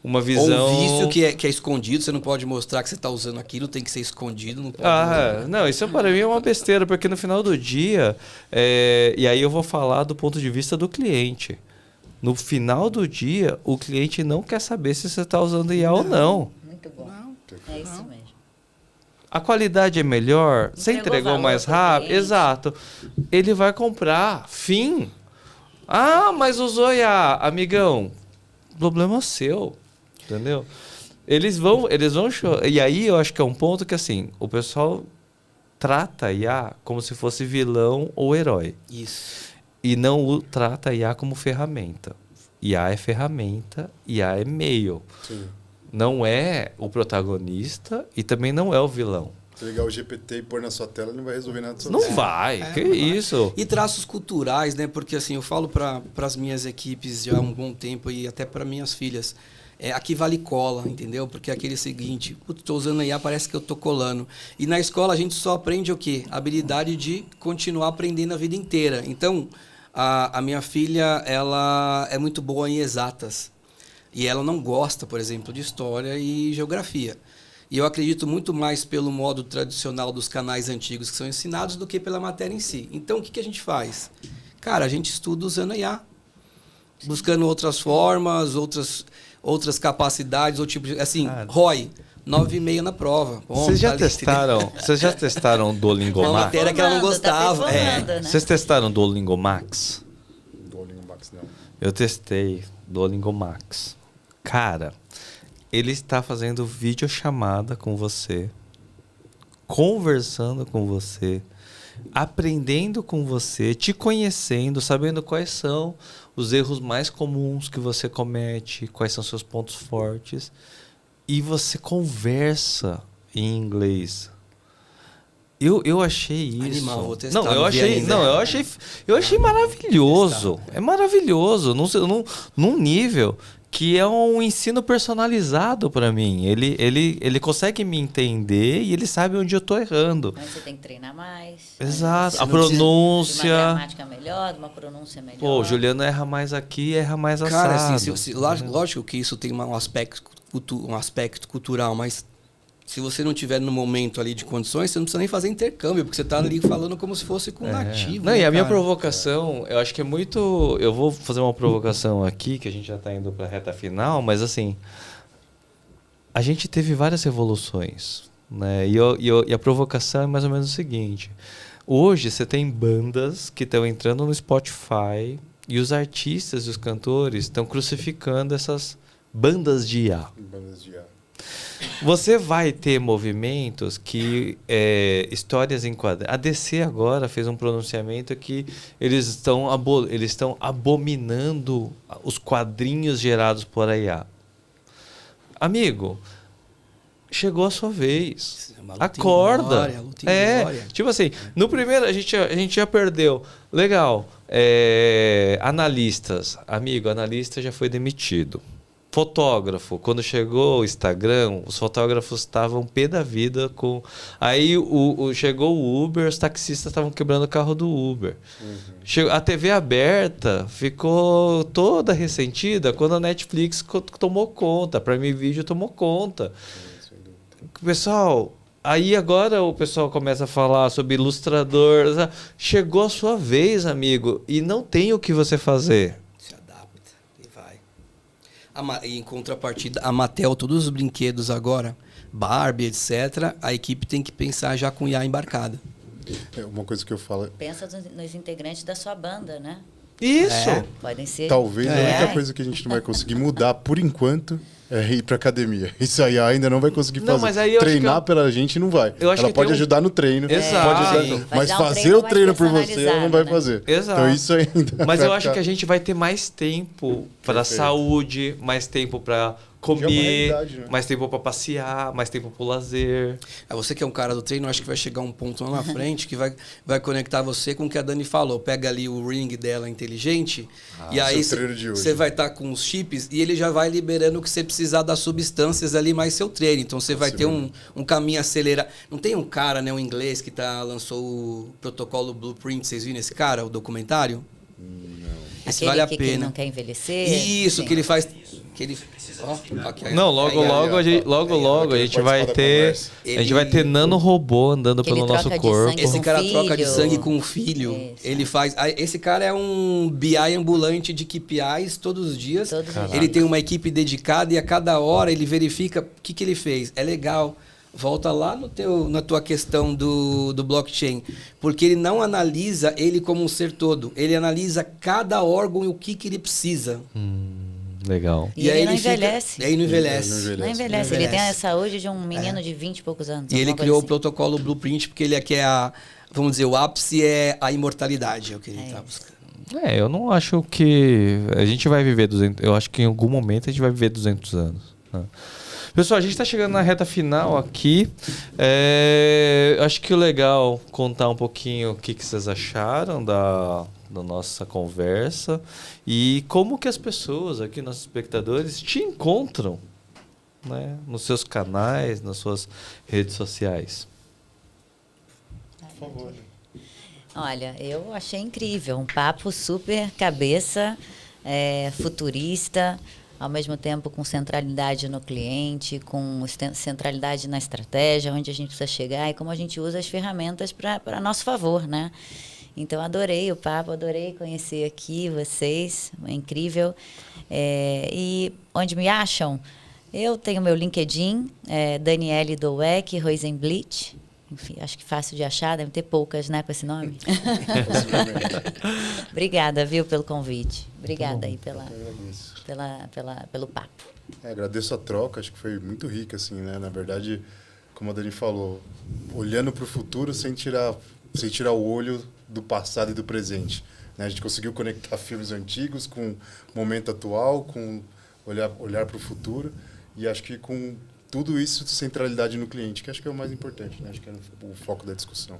uma visão... Ou um vício que é escondido, você não pode mostrar que você está usando aquilo, tem que ser escondido. Não pode não, isso para mim é uma besteira, porque no final do dia, e aí eu vou falar do ponto de vista do cliente. No final do dia, o cliente não quer saber se você está usando IA ou não. Muito bom. É isso mesmo. A qualidade é melhor? Você entregou mais rápido? Exato. Ele vai comprar. Fim. Mas usou IA. Amigão, problema seu. Entendeu? Eles vão e aí eu acho que é um ponto que assim, o pessoal trata IA como se fosse vilão ou herói. Isso. E não trata IA como ferramenta. IA é ferramenta, IA é meio. Sim. Não é o protagonista e também não é o vilão. Se ligar o GPT e pôr na sua tela, não vai resolver nada sozinho. Não vai, isso. E traços culturais, né? Porque assim, eu falo para as minhas equipes já há um bom tempo e até para minhas filhas. Aqui vale cola, entendeu? Porque é aquele seguinte, estou usando IA, parece que eu estou colando. E na escola a gente só aprende o quê? A habilidade de continuar aprendendo a vida inteira. Então, a minha filha, ela é muito boa em exatas. E ela não gosta, por exemplo, de história e geografia. E eu acredito muito mais pelo modo tradicional dos canais antigos que são ensinados do que pela matéria em si. Então, o que a gente faz? Cara, a gente estuda usando a IA. Buscando outras formas, outras capacidades, ou tipo, assim, ROI, 9,5 na prova. Vocês já testaram o Duolingo Max? Uma matéria que ela não gostava. Né? Vocês testaram o Duolingo Max? Duolingo Max, não. Eu testei Duolingo Max. Cara, ele está fazendo videochamada com você, conversando com você. aprendendo com você, te conhecendo, sabendo quais são os erros mais comuns que você comete, quais são seus pontos fortes, e você conversa em inglês. Eu achei isso. Animal, vou testar não, eu no achei, VN, não, eu achei maravilhoso. Testar. É maravilhoso, num nível que é um ensino personalizado para mim. Ele consegue me entender e ele sabe onde eu tô errando. Mas você tem que treinar mais. Exato. Você A não precisa de uma pronúncia. gramática melhor, de uma pronúncia melhor. Pô, o Juliano erra mais aqui, erra mais Cara, assado. assim, lógico que isso tem um aspecto cultural, mas se você não tiver no momento ali de condições, você não precisa nem fazer intercâmbio, porque você tá ali falando como se fosse com um nativo. Não, né, e a minha cara? provocação, eu acho que é muito... Eu vou fazer uma provocação aqui, que a gente já está indo para a reta final, mas assim, a gente teve várias revoluções, né? E a provocação é mais ou menos o seguinte. Hoje você tem bandas que estão entrando no Spotify e os artistas e os cantores estão crucificando essas bandas de IA. Bandas de ar. Você vai ter movimentos que histórias em quadrinhos. A DC agora fez um pronunciamento que eles estão abominando os quadrinhos gerados por IA. Amigo, chegou a sua vez. É uma luta em Acorda. glória, luta em glória. Tipo assim, no primeiro a gente já perdeu. Legal. Analistas. Amigo, analista já foi demitido. Fotógrafo, quando chegou o Instagram, os fotógrafos estavam pé da vida com... Aí chegou o Uber, os taxistas estavam quebrando o carro do Uber. A TV aberta ficou toda ressentida quando a Netflix tomou conta, a Prime Video tomou conta. Pessoal, aí agora o pessoal começa a falar sobre ilustrador. Chegou a sua vez, amigo, e não tem o que você fazer. Se adapta e vai. E em contrapartida, a Mattel, todos os brinquedos agora, Barbie, etc., a equipe tem que pensar já com IA embarcada. Uma coisa que eu falo... Pensa nos integrantes da sua banda, né? Isso! Podem ser. Talvez a É. única coisa que a gente não vai conseguir mudar, por enquanto, é ir pra academia. Isso aí ainda não vai conseguir fazer. Não, mas aí eu acho Treinar que pela gente não vai. eu acho Ela que pode tem um- ajudar no treino. Exato. Pode ajudar, Sim. Vai mas dar um fazer treino o treino por mais você, ela não vai personalizado, fazer. Exato. Então isso ainda Mas vai eu acho ficar- que a gente vai ter mais tempo para Perfeito. saúde, mais tempo para Já é uma comer, realidade, né? mais tempo para passear, mais tempo para lazer. Você que é um cara do treino, acho que vai chegar um ponto lá na frente que vai conectar você com o que a Dani falou. Pega ali o ring dela inteligente e aí seu treino de hoje. você vai estar com os chips e ele já vai liberando o que você precisar das substâncias ali mais seu treino. Então você vai ter um caminho acelerado. Não tem um cara, né, um inglês que lançou o protocolo Blueprint, vocês viram esse cara, o documentário? Esse Aquele vale a que pena. não quer envelhecer. Isso, Sim. que ele faz... Que ele... aqui, Não, logo a gente vai ter, a gente vai ter nanorobô andando Que ele pelo nosso troca de corpo. sangue Esse com cara filho. troca de sangue com o filho. Isso. Ele faz. Esse cara é um BI ambulante de KPIs todos os dias. Todos os dias. Ele tem uma equipe dedicada e a cada hora ele verifica o que ele fez. É legal. Volta lá na tua questão do blockchain. Porque ele não analisa ele como um ser todo. Ele analisa cada órgão e o que ele precisa. Legal. E aí ele não fica- envelhece. E aí não envelhece. Não envelhece. Ele tem a saúde de um menino de 20 e poucos anos. E ele alguma criou o coisa protocolo Blueprint porque ele quer vamos dizer, o ápice é a imortalidade. É o que ele está buscando. Eu não acho que a gente vai viver 200. Eu acho que em algum momento a gente vai viver 200 anos. Né? Pessoal, a gente está chegando na reta final aqui. Acho que o legal contar um pouquinho o que vocês acharam da nossa conversa e como que as pessoas aqui, nossos espectadores, te encontram, né? Nos seus canais, nas suas redes sociais. Por favor. Olha, eu achei incrível. Um papo super cabeça, futurista, ao mesmo tempo com centralidade no cliente, com centralidade na estratégia, onde a gente precisa chegar e como a gente usa as ferramentas para nosso favor, né? Então, adorei o papo, adorei conhecer aqui vocês, é incrível. E onde me acham? Eu tenho meu LinkedIn, Daniele Dowek Rosenblit. Enfim, acho que fácil de achar, deve ter poucas, né, com esse nome. Obrigada, viu, pelo convite. Obrigada aí Eu agradeço. pelo papo. Agradeço a troca, acho que foi muito rica, assim, né? Na verdade, como a Dani falou, olhando para o futuro sem tirar sem tirar o olho do passado e do presente. Né? A gente conseguiu conectar filmes antigos com o momento atual, com olhar para o futuro, e acho que com tudo isso, centralidade no cliente, que acho que é o mais importante, né? Acho que é o foco da discussão.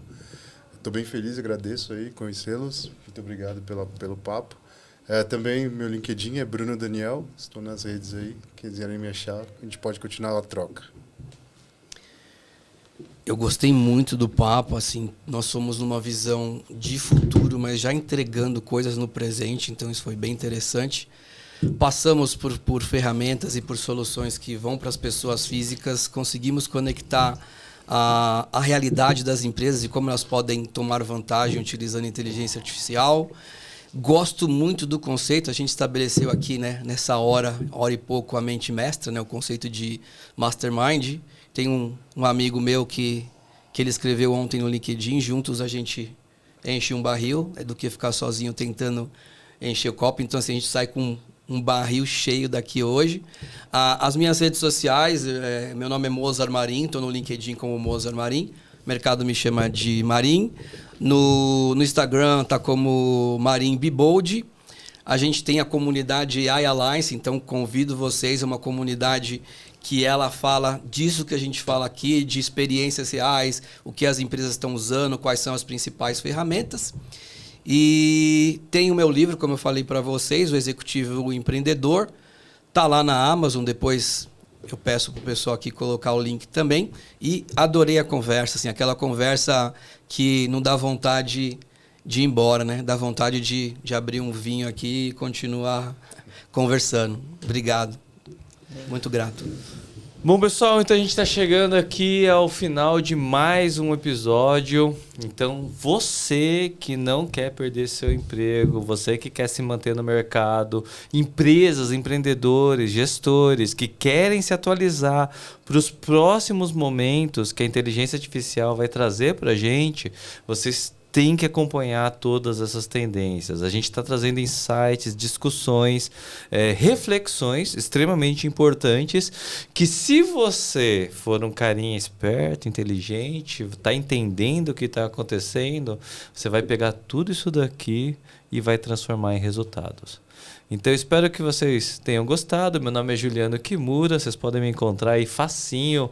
Estou bem feliz, agradeço aí conhecê-los, muito obrigado pelo papo. Também meu LinkedIn é Bruno Daniel, estou nas redes aí, quiserem me achar, a gente pode continuar a troca. Eu gostei muito do papo, assim, nós somos numa visão de futuro, mas já entregando coisas no presente, então isso foi bem interessante. Passamos por ferramentas e por soluções que vão para as pessoas físicas, conseguimos conectar a realidade das empresas e como elas podem tomar vantagem utilizando inteligência artificial. Gosto muito do conceito, a gente estabeleceu aqui, né, nessa hora e pouco, a mente mestra, né, o conceito de mastermind. Tem um amigo meu que ele escreveu ontem no LinkedIn, juntos a gente enche um barril, é do que ficar sozinho tentando encher o copo. Então, assim, a gente sai com um barril cheio daqui hoje. As minhas redes sociais, meu nome é Mozart Marim, estou no LinkedIn como Mozart Marim, o mercado me chama de Marim. No Instagram está como Marim Bibold. A gente tem a comunidade AI Alliance, então convido vocês, é uma comunidade que ela fala disso que a gente fala aqui, de experiências reais, o que as empresas estão usando, quais são as principais ferramentas. E tem o meu livro, como eu falei para vocês, O Executivo Empreendedor. Está lá na Amazon, depois eu peço para o pessoal aqui colocar o link também. E adorei a conversa, assim, aquela conversa que não dá vontade de ir embora, né? Dá vontade de abrir um vinho aqui e continuar conversando. Obrigado. Muito grato. Bom, pessoal, então a gente está chegando aqui ao final de mais um episódio. Então, você que não quer perder seu emprego, você que quer se manter no mercado, empresas, empreendedores, gestores que querem se atualizar para os próximos momentos que a inteligência artificial vai trazer para a gente, vocês tem que acompanhar todas essas tendências. A gente está trazendo insights, discussões, reflexões extremamente importantes que, se você for um carinha esperto, inteligente, está entendendo o que está acontecendo, você vai pegar tudo isso daqui e vai transformar em resultados. Então, eu espero que vocês tenham gostado. Meu nome é Juliano Kimura. Vocês podem me encontrar aí facinho,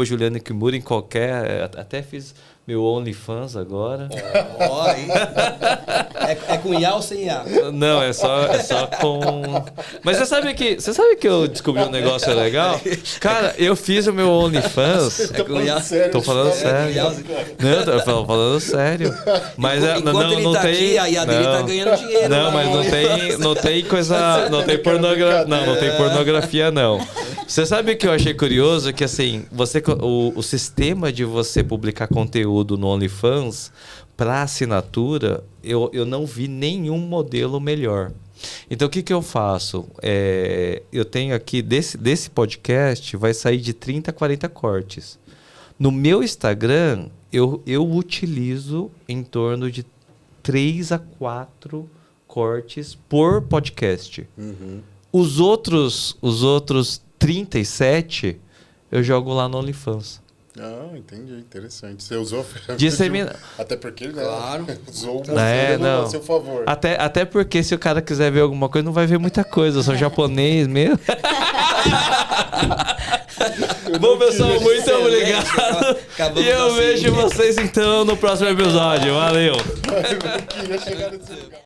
@Juliano Kimura em qualquer... Até fiz meu OnlyFans agora. É com IA ou sem IA? Não, é só com... Mas você sabe que eu descobri um negócio legal? Cara, eu fiz o meu OnlyFans... É com IA? Tô falando sério. Não, tô falando sério. Mas enquanto ele tá aqui, a IA dele tá ganhando dinheiro. Não, mas não tem coisa... Não tem pornografia. Não tem pornografia, não. Você sabe o que eu achei curioso? Que assim, o sistema de você publicar conteúdo no OnlyFans para assinatura, eu não vi nenhum modelo melhor. Então, o que eu faço? Eu tenho aqui, desse podcast, vai sair de 30 a 40 cortes. No meu Instagram, eu utilizo em torno de 3 a 4 cortes por podcast. Uhum. Os outros 37 eu jogo lá no OnlyFans. Ah, entendi. Interessante. Você usou a ferramenta até porque, né? Claro. Usou a seu favor. Até porque se o cara quiser ver alguma coisa, não vai ver muita coisa. Eu sou japonês mesmo. Bom, pessoal, muito obrigado. E eu vejo vocês, então, no próximo episódio. Valeu. Eu não queria chegar nesse lugar.